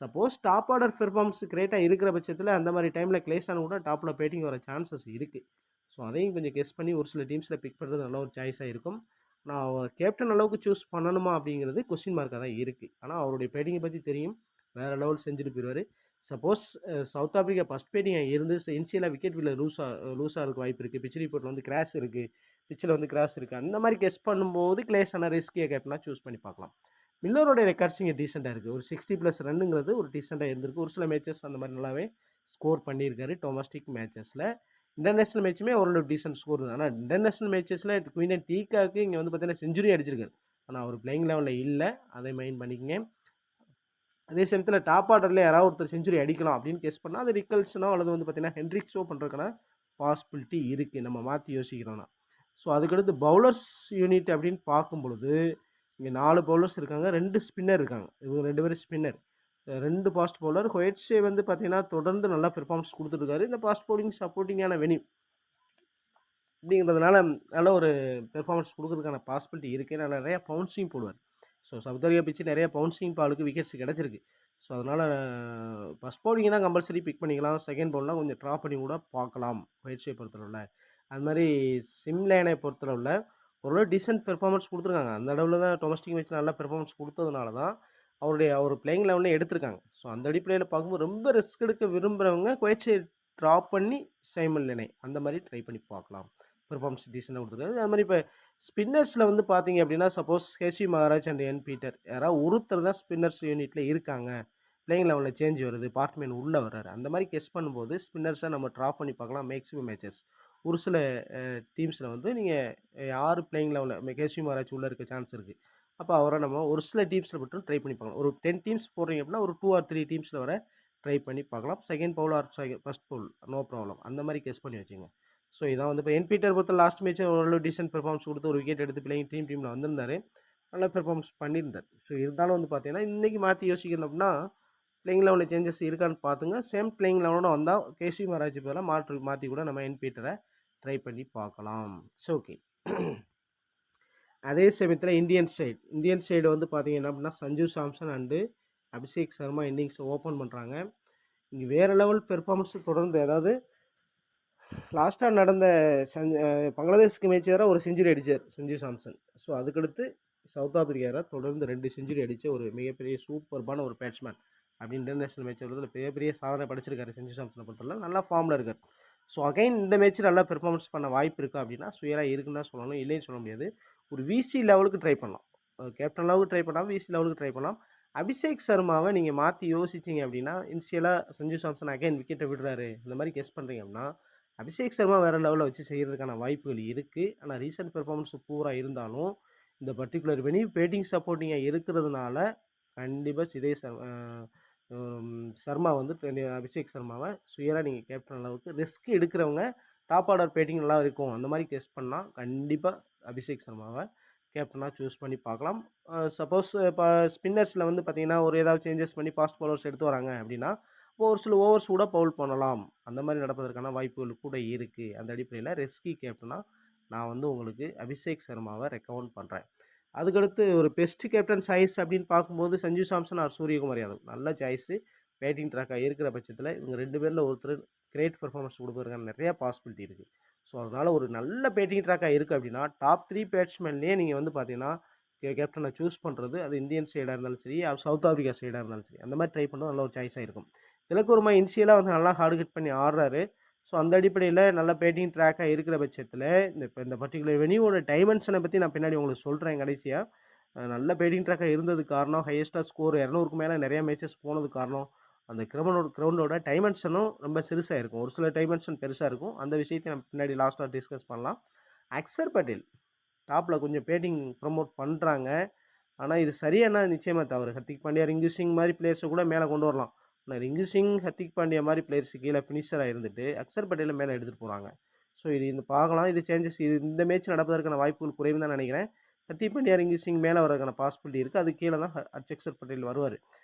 சப்போஸ் டாப் ஆர்டர் பெர்ஃபார்மன்ஸ் கிரேட்டாக இருக்கிற பட்சத்தில் அந்த மாதிரி டைமில் கிளேசான கூட டாப்பில் பேட்டிங் வர சான்சஸ் இருக்குது. ஸோ அதையும் கொஞ்சம் கெஸ் பண்ணி ஒரு சில டீம்ஸில் பிக் பண்ணுறது நல்ல ஒரு சாய்ஸாக இருக்கும். நான் கேப்டன் அளவுக்கு சூஸ் பண்ணணுமா அப்படிங்கிறது கொஸ்டின் மார்க்காக தான் இருக்குது. ஆனால் அவருடைய பேட்டிங்கை பற்றி தெரியும், வேறு லெவல் செஞ்சுட்டு போயிடுவார். சப்போஸ் சவுத் ஆஃப்ரிக்கா ஃபஸ்ட் பேட்டிங்காக இருந்து இனிஷியலாக விக்கெட் வில்ல லூஸாக இருக்க வாய்ப்பு இருக்குது. பிச் ரிப்போர்ட்டில் வந்து கிராஷ் இருக்குது, பிச்சில் வந்து கிராஷ் இருக்குது. அந்த மாதிரி கெஸ் பண்ணும்போது கிளேசான ரிஸ்கியை கேப்டனாக சூஸ் பண்ணி பார்க்கலாம். மில்லரோட ரெக்கார்ட்ஸ் இங்கே டீசெண்டாக இருக்குது. ஒரு 60+ ரன்னுங்கிறது ஒரு டீசெண்டாக இருந்திருக்கு. ஒரு சில மேட்சஸ் அந்த மாதிரி நல்லாவே ஸ்கோர் பண்ணியிருக்காரு டொமஸ்டிக் மேட்சஸில். இன்டர்நேஷ்னல் மேட்சுமே ஓரளவு டீசென்ட் ஸ்கோர் தான். ஆனால் இன்டர்நேஷ்னல் மேட்சஸில் குயின்டன் டீகாக்கு இங்கே வந்து பார்த்தீங்கன்னா செஞ்சுரி அடிச்சிருக்காரு. ஆனால் அவர் பிளேயிங் லெவலில் இல்லை, அதை மைண்ட் பண்ணிக்கங்க. அதே சமயத்தில் டாப் ஆர்டரில் யாராவது ஒருத்தர் செஞ்சுரி அடிக்கலாம் அப்படின்னு கெஸ் பண்ணால் அது ரிக்கல்ஸனோ அல்லது வந்து பார்த்தீங்கன்னா ஹென்ட்ரிக்ஸோ பண்ணுறதுக்கான பாசிபிலிட்டி இருக்குது நம்ம மாற்றி யோசிக்கிறோன்னா. ஸோ அதுக்கடுத்து பவுலர்ஸ் யூனிட் அப்படின்னு பார்க்கும் பொழுது இங்கே 4 பவுலர்ஸ் இருக்காங்க, 2 ஸ்பின்னர் இருக்காங்க. இவங்க 2 பேரும் ஸ்பின்னர், 2 ஃபாஸ்ட் பவுலர். ஹொயட்ஸே வந்து பார்த்தீங்கன்னா தொடர்ந்து நல்லா பெர்ஃபார்மன்ஸ் கொடுத்துருக்காரு. இந்த ஃபாஸ்ட் பவுலிங் சப்போர்ட்டிங்கான வென்யூ அப்படிங்கிறதுனால நல்ல ஒரு பெர்ஃபார்மன்ஸ் கொடுக்கறதுக்கான பாசிபிலிட்டி இருக்குது. நான் நிறையா பவுன்ஸிங் போடுவார். ஸோ சவுத் ஆஃப்ரிக்கா பிச்சு நிறைய பவுன்சிங் பாலுக்கு விக்கெட்ஸ் கிடச்சிருக்கு. ஸோ அதனால் ஃபஸ்ட் பவுலிங் தான் கம்பல்சரி பிக் பண்ணிக்கலாம். செகண்ட் பவுல்லாம் கொஞ்சம் ட்ராப் பண்ணி கூட பார்க்கலாம் பயிற்சியை பொறுத்தளவில். அது மாதிரி சிம்லேனை பொறுத்தளவில் ஒரு டீசென்ட் பெர்ஃபார்மன்ஸ் கொடுத்துருக்காங்க. அந்த அளவில் தான் டொமஸ்டிக் மேட்ச் நல்லா பெர்ஃபார்மன்ஸ் கொடுத்ததுனால தான் அவர் பிளேயிங் லெவலில் எடுத்திருக்காங்க. ஸோ அந்த அடிப்படையில் பார்க்கும்போது ரொம்ப ரிஸ்க் எடுக்க விரும்புகிறவங்க குவைட்ஸை ட்ராப் பண்ணி சைமன் லேனை அந்த மாதிரி ட்ரை பண்ணி பார்க்கலாம். பெர்ஃபார்மன்ஸ் டீசெண்டாக கொடுத்துருக்காரு. அது மாதிரி இப்போ ஸ்பின்னர்ஸில் வந்து பார்த்தீங்க அப்படின்னா suppose Keshav Maharaj and N Peter யாராவது ஒருத்தர் தான் ஸ்பின்னர்ஸ் யூனிட்டில் இருக்காங்க. பிளேயிங் லெவலில் சேஞ்ச் வருது, பார்ட்மேன் உள்ளே வர்றாரு. அந்த மாதிரி கெஸ் பண்ணும்போது ஸ்பின்னர்ஸை நம்ம ட்ராப் பண்ணி பார்க்கலாம் மேக்ஸிமம் மேட்சஸ். ஒரு சில டீம்ஸில் வந்து நீங்கள் யார் பிளேயிங் லெவலில் கேசி மகாராஜ் உள்ளே இருக்க சான்ஸ் இருக்குது. அப்போ அவரை நம்ம ஒரு சில டீம்ஸில் மட்டும் ட்ரை பண்ணி பார்க்கலாம். ஒரு 10 டீம்ஸ் போடுறீங்க அப்படின்னா ஒரு 2 or 3 டீம்ஸில் வர ட்ரை பண்ணி பார்க்கலாம். Second bowl or first bowl no problem. அந்த மாதிரி கெஸ் பண்ணி வச்சுங்க. ஸோ இதான் வந்து இப்போ என் பீட்டர் பொறுத்த லாஸ்ட் மேட்ச் ஓரளவு டீசென்ட் பெர்ஃபார்மன்ஸ் கொடுத்து ஒரு விக்கெட் எடுத்து பிளேயிங் டீமில் வந்திருந்தார், நல்லா பெர்ஃபார்மன்ஸ் பண்ணியிருந்தார். ஸோ இருந்தாலும் வந்து பார்த்தீங்கன்னா இன்றைக்கி மாற்றி யோசிக்கணும் அப்படின்னா பிளேயிங் லெவலில் சேஞ்சஸ் இருக்கான்னு பார்த்துங்க. சேம் பிளேயிங் லெவலோட வந்தால் கேசி மகாராஜ் பதிலாக மாற்றி கூட நம்ம என் பீட்டரை ட்ரை பண்ணி பார்க்கலாம். So okay. அதே சமயத்தில் இந்தியன் சைடு வந்து பார்த்தீங்கன்னா அப்படின்னா சஞ்சு சாம்சன் அண்டு அபிஷேக் சர்மா இன்னிங்ஸை ஓப்பன் பண்ணுறாங்க. இங்கே வேறு லெவல் பெர்ஃபார்மன்ஸ் தொடர்ந்து, அதாவது லாஸ்ட்டாக நடந்த பங்களாதேஷ்க்கு மேட்ச் வேறு ஒரு செஞ்சுரி அடித்தார் சஞ்சு சாம்சன். ஸோ அதுக்கடுத்து சவுத் ஆஃப்ரிக்கா தொடர்ந்து 2 செஞ்சுரி அடித்த ஒரு மிகப்பெரிய சூப்பர்பான ஒரு பேட்ஸ்மேன் அப்படின்னு இன்டர்நேஷ்னல் மேட்ச் வருவதில் பெரிய சாதனை படைச்சிருக்காரு சஞ்சு சாம்சனை பொறுத்தவரை. நல்லா ஃபார்மில் இருக்கார். ஸோ அகைன் இந்த மேட்ச் நல்லா பெர்ஃபார்மன்ஸ் பண்ண வாய்ப்பு இருக்கா அப்படின்னா சுயராக இருக்குன்னு தான் சொல்லணும், இல்லைன்னு சொல்ல முடியாது. ஒரு விசி லெவலுக்கு ட்ரை பண்ணலாம், கேப்டன் லெவலுக்கு ட்ரை பண்ணலாம், விசி லெவலுக்கு ட்ரை பண்ணலாம். அபிஷேக் சர்மாவை நீங்கள் மாற்றி யோசிச்சிங்க அப்படின்னா இனிஷியலாக சஞ்சு சாம்சன் அகைன் விக்கெட்டை விடுறாரு இந்த மாதிரி கெஸ் பண்ணுறீங்க அப்படின்னா அபிஷேக் சர்மா வேறு லெவலில் வச்சு செய்கிறதுக்கான வாய்ப்புகள் இருக்குது. ஆனால் ரீசெண்ட் பெர்ஃபார்மன்ஸ் பூராக இருந்தாலும் இந்த பர்டிகுலர் வெனியூ பேட்டிங் சப்போர்ட்டிங்காக இருக்கிறதுனால கண்டிப்பாக சர்மா வந்து அபிஷேக் சர்மாவை சுயராக நீங்கள் கேப்டன் அளவுக்கு ரிஸ்க் எடுக்கிறவங்க டாப் ஆர்டர் பேட்டிங் நல்லா இருக்கும் அந்த மாதிரி கெஸ் பண்ணால் கண்டிப்பாக அபிஷேக் சர்மாவை கேப்டனாக சூஸ் பண்ணி பார்க்கலாம். சப்போஸ் இப்போ ஸ்பின்னர்ஸில் வந்து பார்த்திங்கன்னா ஒரு ஏதாவது சேஞ்சஸ் பண்ணி ஃபாஸ்ட் பவுலர்ஸ் எடுத்து வராங்க அப்படின்னா ஒரு சில ஓவர்ஸ் கூட பவுல் பண்ணலாம். அந்த மாதிரி நடப்பதற்கான வாய்ப்புகள் கூட இருக்குது. அந்த அடிப்படையில் ரிஸ்கி கேப்டனாக நான் வந்து உங்களுக்கு அபிஷேக் சர்மாவை ரெக்கமெண்ட் பண்ணுறேன். அதுக்கடுத்து ஒரு பெஸ்ட் கேப்டன் சாய்ஸ் அப்படின்னு பார்க்கும்போது சஞ்சு சாம்சன் ஆர் சூரியகுமார் யாதவ் நல்ல சாய்ஸு. பேட்டிங் ட்ராக்காக இருக்கிற பட்சத்தில் இவங்க 2 பேரில் ஒருத்தர் கிரேட் பெர்ஃபார்மன்ஸ் கொடுப்பதற்கான நிறையா பாசிபிலிட்டி இருக்குது. ஸோ அதனால் ஒரு நல்ல பேட்டிங் ட்ராக்காக இருக்குது அப்படின்னா டாப் 3 பேட்ஸ்மேன்லேயே நீங்கள் வந்து பார்த்தீங்கன்னா கேப்டனை சூஸ் பண்ணுறது அது இந்தியன் சைடாக இருந்தாலும் சரி, சவுத் ஆஃப்ரிக்கா சைடாக இருந்தாலும் சரி, அந்த மாதிரி ட்ரை பண்ணுறது நல்ல ஒரு சாய்ஸாக இருக்கும். திலக் வர்மா இனிஷியலாக வந்து நல்லா ஹார்ட் ஹிட் பண்ணி ஆடுறாரு. ஸோ அந்த அடிப்படையில் நல்ல பேட்டிங் ட்ராக்காக இருக்கிற பட்சத்தில் இந்த பர்டிகுலர் வெனியூவோட டைமென்ஷனை பற்றி நான் பின்னாடி உங்களுக்கு சொல்கிறேன் கடைசியாக. நல்ல பேட்டிங் ட்ராக்காக இருந்தது காரணம், ஹையஸ்ட்டாக ஸ்கோர் 200க்கு மேலே நிறையா மேட்சஸ் போனது காரணம், அந்த கிரவுண்டோட டைமென்ஷனும் ரொம்ப சிறுசாக இருக்கும். ஒரு சில டைமென்ஷன் பெருசாக இருக்கும். அந்த விஷயத்தை நம்ம பின்னாடி லாஸ்ட்டாக டிஸ்கஸ் பண்ணலாம். அக்சர் பட்டேல் டாப்பில் கொஞ்சம் பேட்டிங் ப்ரமோட் பண்ணுறாங்க. ஆனால் இது சரியான நிச்சயமாக தவறு. ஹர்திக் பாண்டியா, ரிங்கு சிங் மாதிரி பிளேயர்ஸை கூட மேலே கொண்டு வரலாம். ஆனால் ரிங்கு சிங், ஹர்திக் பாண்டியா மாதிரி பிளேயர்ஸு கீழே ஃபினிஷராக இருந்துட்டு அக்சர் பட்டேலை மேலே எடுத்துகிட்டு போகிறாங்க. ஸோ இது பார்க்கலாம். இது சேஞ்சஸ் இந்த மேட்ச் நடப்பதற்கான வாய்ப்புகள் குறைவு தான் நினைக்கிறேன். ஹர்திக் பாண்டியா, ரிங்கு சிங் மேலே வரதுக்கான பாசிபிலிட்டி இருக்குது. அது கீழே தான் அக்சர் பட்டேல் வருவார்.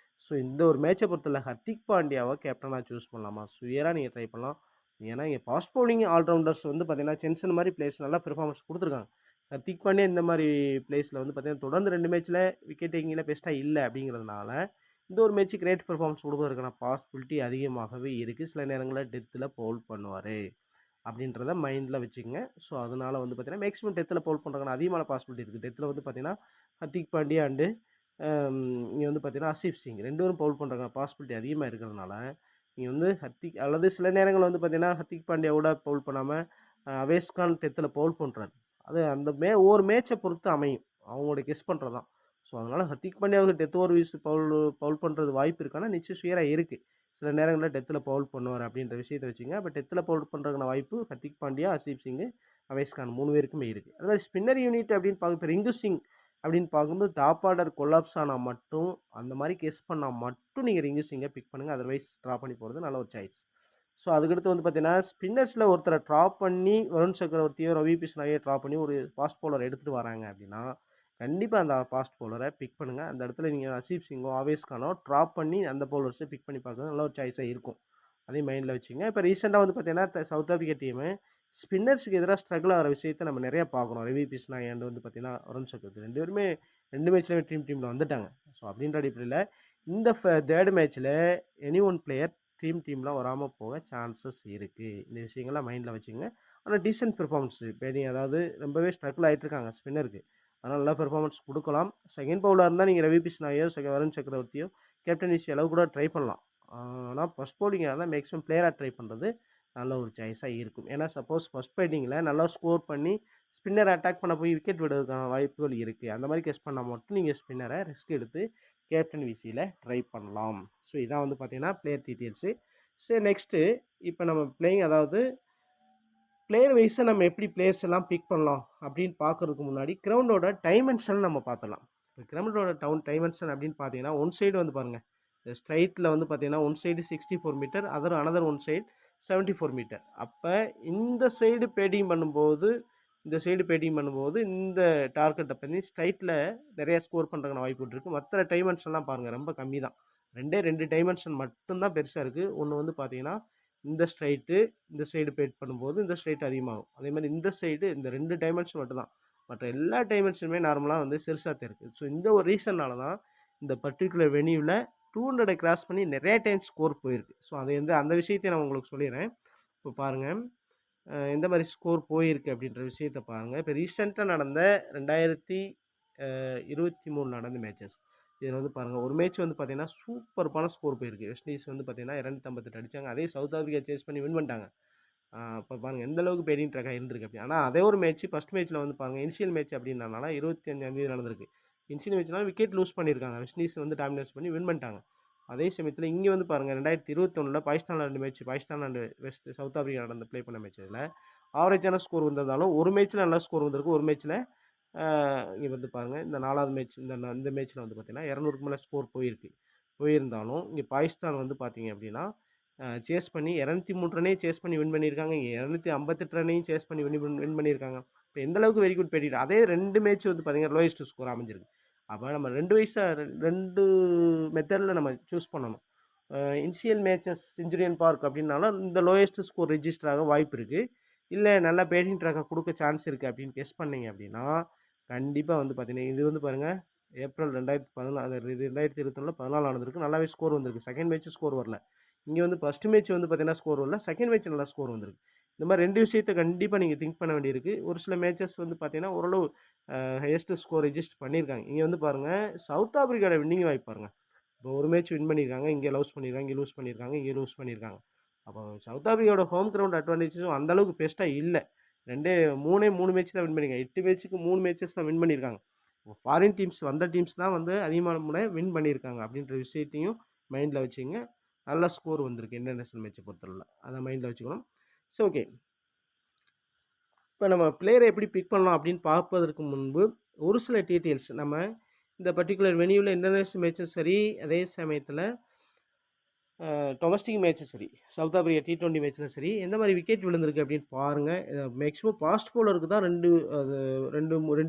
ஸோ இந்த ஒரு மேட்சை பொறுத்தவரை ஹர்திக் பாண்டியாவை கேப்டனாக சூஸ் பண்ணலாமா? சுயராக நீங்கள் ட்ரை பண்ணலாம். ஏன்னா இங்கே ஃபாஸ்ட் பவுலிங் ஆல்ரவுண்டர்ஸ் வந்து பார்த்தீங்கன்னா சென்சன் மாதிரி பிளேயர்ஸ் நல்லா பெர்ஃபார்மன்ஸ் கொடுத்துருக்காங்க. ஹர்திக் பாண்டியா இந்த மாதிரி பிளேஸில் வந்து பார்த்தீங்கன்னா தொடர்ந்து 2 மேட்ச்சில் விக்கெட் டேக்கிங்கில் பெஸ்ட்டாக இல்லை அப்படிங்கிறதுனால இந்த ஒரு மேட்ச்சு கிரேட் பெர்ஃபார்மன்ஸ் கொடுப்பதற்கான பாசிபிலிட்டி அதிகமாகவே இருக்குது. சில நேரங்களில் டெத்தில் பவுல் பண்ணுவார் அப்படின்றத மைண்டில் வச்சுக்கோங்க. ஸோ அதனால் வந்து பார்த்தீங்கன்னா மேக்ஸிமம் டெத்தில் பவுல் பண்ணுறதுக்கான அதிகமான பாசிபிலிட்டி இருக்குது. டெத்தில் வந்து பார்த்தீங்கன்னா ஹர்திக் பாண்டியா அண்டு இங்கே வந்து பார்த்தீங்கன்னா ஆசிஃப் சிங் 2 பேரும் பவுல் பண்ணுறதுக்கான பாசிபிலிட்டி அதிகமாக இருக்கிறதுனால நீங்கள் வந்து ஹர்திக் அல்லது சில நேரங்கள் வந்து பார்த்தீங்கன்னா ஹர்திக் பாண்டியாவோட பவுல் பண்ணாமல் அவேஸ் கான் டெத்தில் பவுல் பண்ணுறாரு. அது அந்த ஒவ்வொரு மேட்சை பொறுத்து அமையும். அவங்களோட கெஸ் பண்ணுறது தான். ஸோ அதனால் ஹர்திக் பாண்டியாவுக்கு டெத் ஓவர் வீஸ் பவுல் பண்ணுறது வாய்ப்பு இருக்கான்னா நிச்சயம் சுயராக இருக்குது. சில நேரங்களில் டெத்தில் பவுல் பண்ணுவார் அப்படின்ற விஷயத்தை வச்சுங்க. பட் டெத்தில் பவுல் பண்ணுறதுக்கான வாய்ப்பு ஹர்திக் பாண்டியா, ஆசிஃப் சிங், அவேஸ் கான் 3 பேருக்குமே இருக்குது. அது மாதிரி ஸ்பின்னர் யூனிட் அப்படின்னு பார்க்க ரிங்கு சிங் அப்படின்னு பார்க்கும்போது டாப் ஆர்டர் கொலாப்ஸ் ஆனால் மட்டும் அந்த மாதிரி கெஸ் பண்ணால் மட்டும் நீங்கள் ரிங்கு சிங்கை பிக் பண்ணுங்கள். அதர்வைஸ் ட்ரா பண்ணி போகிறது நல்ல ஒரு சாய்ஸ். ஸோ அதுக்கடுத்து வந்து பார்த்தீங்கன்னா ஸ்பின்னர்ஸில் ஒருத்தரை ட்ராப் பண்ணி வருண் சக்கரவர்த்தியோ, ரவி பிஷ்னாயோ ட்ராப் பண்ணி ஒரு ஃபாஸ்ட் பவுலர் எடுத்துகிட்டு வராங்க அப்படின்னா கண்டிப்பாக அந்த ஃபாஸ்ட் பவுலரை பிக் பண்ணுங்கள். அந்த இடத்துல நீங்கள் ஆசிஃப் சிங்கோ, ஆவேஸ் கானோ ட்ராப் பண்ணி அந்த பவுலர்ஸை பிக் பண்ணி பார்க்குறது நல்ல ஒரு சாய்ஸாக இருக்கும். அதையும் மைண்டில் வச்சுங்க. இப்போ ரீசெண்டாக வந்து பார்த்தீங்கன்னா சவுத் ஆஃப்ரிக்கா டீமு ஸ்பின்னர்ஸுக்கு எதிராக ஸ்ட்ரகிள் ஆகிற விஷயத்தை நம்ம நிறையா பார்க்குறோம். ரவி பிஷ்னாய் அண்ட் வந்து பார்த்தீங்கன்னா வருண் சக்கரவர்த்தி 2 பேருமே 2 மேட்ச்லேயுமே டீமில் வந்துட்டாங்க. ஸோ அப்படின்ற அடிப்படையில் இந்த தேர்ட் மேட்ச்சில் எனி ஒன் பிளேயர் டீம்லாம் வராமல் போக சான்சஸ் இருக்குது. இந்த விஷயங்கள்லாம் மைண்டில் வச்சுங்க. ஆனால் டீசென்ட் பெர்ஃபார்மன்ஸ் பேட்டிங், அதாவது ரொம்பவே ஸ்ட்ரகிள் ஆகிட்டுருக்காங்க ஸ்பின்னருக்கு. அதனால் நல்லா பெர்ஃபார்மன்ஸ் கொடுக்கலாம். செகண்ட் பவுலாக இருந்தால் நீங்கள் ரவி பிஷ்னாயோ, வருண் சக்கரவர்த்தியோ கேப்டன்சி அளவு கூட ட்ரை பண்ணலாம். ஆனால் ஃபஸ்ட் பவுலிங்காக இருந்தால் மேக்ஸிமம் பிளேயராக ட்ரை பண்ணுறது நல்ல ஒரு சாய்ஸாக இருக்கும். ஏன்னா சப்போஸ் ஃபஸ்ட் பேட்டிங்கில் நல்லா ஸ்கோர் பண்ணி ஸ்பின்னர் அட்டாக் பண்ண போய் விக்கெட் விடுறதுக்கான வாய்ப்புகள் இருக்குது. அந்த மாதிரி கெஸ் பண்ணால் மட்டும் நீங்கள் ஸ்பின்னரை ரிஸ்க் எடுத்து கேப்டன் விசியில் ட்ரை பண்ணலாம். ஸோ இதான் வந்து பார்த்தீங்கன்னா பிளேயர் டீட்டெயில்ஸு. சரி, நெக்ஸ்ட்டு இப்போ நம்ம பிளேயிங், அதாவது பிளேயர் வைஸை நம்ம எப்படி பிளேயர்ஸ் எல்லாம் பிக் பண்ணலாம் அப்படின்னு பார்க்குறதுக்கு முன்னாடி கிரவுண்டோட டைமென்ஷன் நம்ம பார்த்துலாம். இப்போ கிரவுண்டோட டைமென்ஷன் அப்படின்னு பார்த்தீங்கன்னா ஒன் சைடு வந்து பாருங்கள், ஸ்ட்ரைட்டில் வந்து பார்த்தீங்கன்னா one side 64 metre, another one side 74 metre. அப்போ இந்த சைடு பேட்டிங் பண்ணும்போது இந்த டார்கெட்டை பண்ணி ஸ்ட்ரைட்டில் நிறையா ஸ்கோர் பண்ணுறதுக்கான வாய்ப்பு இருக்குது. மற்ற டைமென்ஷன்லாம் பாருங்கள் ரொம்ப கம்மி தான். 2 டைமென்ஷன் மட்டும்தான் பெருசாக இருக்குது. ஒன்று வந்து பார்த்தீங்கன்னா இந்த சைடு பேட் பண்ணும்போது இந்த ஸ்ட்ரைட் அதிகமாகும். அதே மாதிரி இந்த சைடு இந்த 2 டைமென்ஷன் மட்டும்தான். மற்ற எல்லா டைமென்ஷனுமே நார்மலாக வந்து சிறுசாக இருக்குது. ஸோ இந்த ஒரு ரீசன்னால தான் இந்த பர்டிகுலர் வென்யூவில் 200 கிராஸ் பண்ணி நிறைய டைம் ஸ்கோர் போயிருக்கு. ஸோ அது அந்த விஷயத்தையும் நான் உங்களுக்கு சொல்லிடுறேன். இப்போ பாருங்கள் எந்த மாதிரி ஸ்கோர் போயிருக்கு அப்படின்ற விஷயத்தை பாருங்கள். இப்போ ரீசெண்டாக நடந்த 2023 நடந்த மேட்சஸ் இதில் வந்து பாருங்கள், ஒரு மேட்ச் வந்து பார்த்தீங்கன்னா சூப்பர்பான ஸ்கோர் போயிருக்கு. வெஸ்ட் இண்டீஸ் வந்து பார்த்தீங்கன்னா 258 அடித்தாங்க. அதே சவுத் ஆஃப்ரிக்கா சேஸ் பண்ணி வின் பண்ணிட்டாங்க. இப்போ பாருங்கள் எந்த அளவுக்கு பேட்டிங் ட்ராக்காக இருந்திருக்கு அப்படி. ஆனால் அதே ஒரு மேட்ச் ஃபஸ்ட் மேட்ச்சில் வந்து பாருங்கள் இனிஷியல் மேட்ச் அப்படின்றனால 25ஆம் நடந்திருக்கு. இனிஷியல் மேட்ச்னால விக்கெட் லூஸ் பண்ணியிருக்காங்க. வெஸ்ட் இண்டீஸ் வந்து டாமினேட் பண்ணி வின் பண்ணிட்டாங்க. அதே சமயத்தில் இங்கே வந்து பாருங்கள் 2021 Pakistan 2 match, Pakistan and south Africa நடந்த ப்ளே பண்ண மேட்ச்சில் ஆவரேஜான ஸ்கோர் வந்திருந்தாலும் ஒரு மேட்ச்சில் நல்ல ஸ்கோர் வந்திருக்கு. ஒரு மேட்ச்சில் இங்கே வந்து பாருங்கள் இந்த 4வது மேட்ச் இந்த மேட்ச்சில் வந்து பார்த்திங்கன்னா 200க்கு மேலே ஸ்கோர் போயிருந்தாலும் இங்கே பாகிஸ்தான் வந்து பார்த்திங்க அப்படின்னா சேஸ் பண்ணி 203 ரன்னையும் சேஸ் பண்ணி வின் பண்ணியிருக்காங்க. இங்கே 258 ரன்னையும் சேஸ் பண்ணி வின் பண்ணியிருக்காங்க. இப்போ எந்தளவுக்கு வெரி குட் பேட்டிங். அதே 2 மேட்ச் வந்து பார்த்திங்கன்னா லோயஸ்ட் ஸ்கோர் அமைஞ்சிருக்கு. அப்போ நம்ம 2 மெத்தடில் நம்ம சூஸ் பண்ணணும். இனிஷியல் மேட்சஸ் செஞ்சுரியன் பார்க் அப்படின்னாலும் இந்த லோயஸ்ட் ஸ்கோர் ரெஜிஸ்டர் ஆக வாய்ப்பு இருக்குது. இல்லை நல்லா பேட்டிங் ட்ராக்கை கொடுக்க சான்ஸ் இருக்குது அப்படின்னு கெஸ் பண்ணிங்க அப்படின்னா கண்டிப்பாக வந்து பார்த்தீங்கன்னா இது வந்து பாருங்கள் ஏப்ரல் 2021 14 நடந்திருக்கு. நல்லாவே ஸ்கோர் வந்திருக்கு. செகண்ட் மேட்ச் ஸ்கோர் வரல. இங்கே வந்து ஃபஸ்ட்டு மேட்ச் வந்து பார்த்தீங்கன்னா ஸ்கோர் வரல, செகண்ட் மேட்ச் நல்லா ஸ்கோர் வந்திருக்கு. இந்த மாதிரி 2 விஷயத்தை கண்டிப்பாக நீங்கள் திங்க் பண்ண வேண்டியிருக்கு. ஒரு சில மேட்சஸ் வந்து பார்த்தீங்கன்னா ஓரளவு ஹையஸ்ட் ஸ்கோர் ரெஜிஸ்டர் பண்ணியிருக்காங்க. இங்கே வந்து பாருங்கள் சவுத் ஆஃப்ரிக்காவோட வின்னிங் வாய்ப்பு பாருங்கள். இப்போ ஒரு மேட்ச் வின் பண்ணியிருக்காங்க, இங்கே லூஸ் பண்ணியிருக்காங்க, இங்கே லூஸ் பண்ணியிருக்காங்க. அப்போ சவுத் ஆஃப்ரிக்காவோட ஹோம் கிரவுண்ட் அட்வான்டேஜஸும் அந்தளவுக்கு பெஸ்ட்டாக இல்லை. 3 மேட்ச் தான் வின் பண்ணியிருக்காங்க. 8 மேட்ச்சுக்கு 3 மேட்சஸ் தான் வின் பண்ணியிருக்காங்க. ஃபாரின் டீம்ஸ் வந்த டீம்ஸ் தான் வந்து அதிகமான முறை வின் பண்ணியிருக்காங்க அப்படின்ற விஷயத்தையும் மைண்டில் வச்சுங்க. நல்ல ஸ்கோர் வந்திருக்கு இன்டர்நேஷ்னல் மேட்சை பொறுத்தளவில், அதை மைண்டில் வச்சுக்கணும். ஸோ ஓகே, இப்போ நம்ம பிளேயரை எப்படி பிக் பண்ணலாம் அப்படின்னு பார்ப்பதற்கு முன்பு ஒரு சில டீட்டெயில்ஸ் நம்ம இந்த பர்டிகுலர் வெனியூவில் இன்டர்நேஷ்னல் மேட்சும் சரி, அதே சமயத்தில் டொமஸ்டிக் மேட்சும் சரி, சவுத் ஆஃப்ரிக்கா T20 மேட்ச்சில் சரி, எந்த மாதிரி விக்கெட் விழுந்திருக்கு அப்படின்னு பாருங்கள். மேக்ஸிமம் ஃபாஸ்ட் பவுலருக்கு தான் ரெண்டு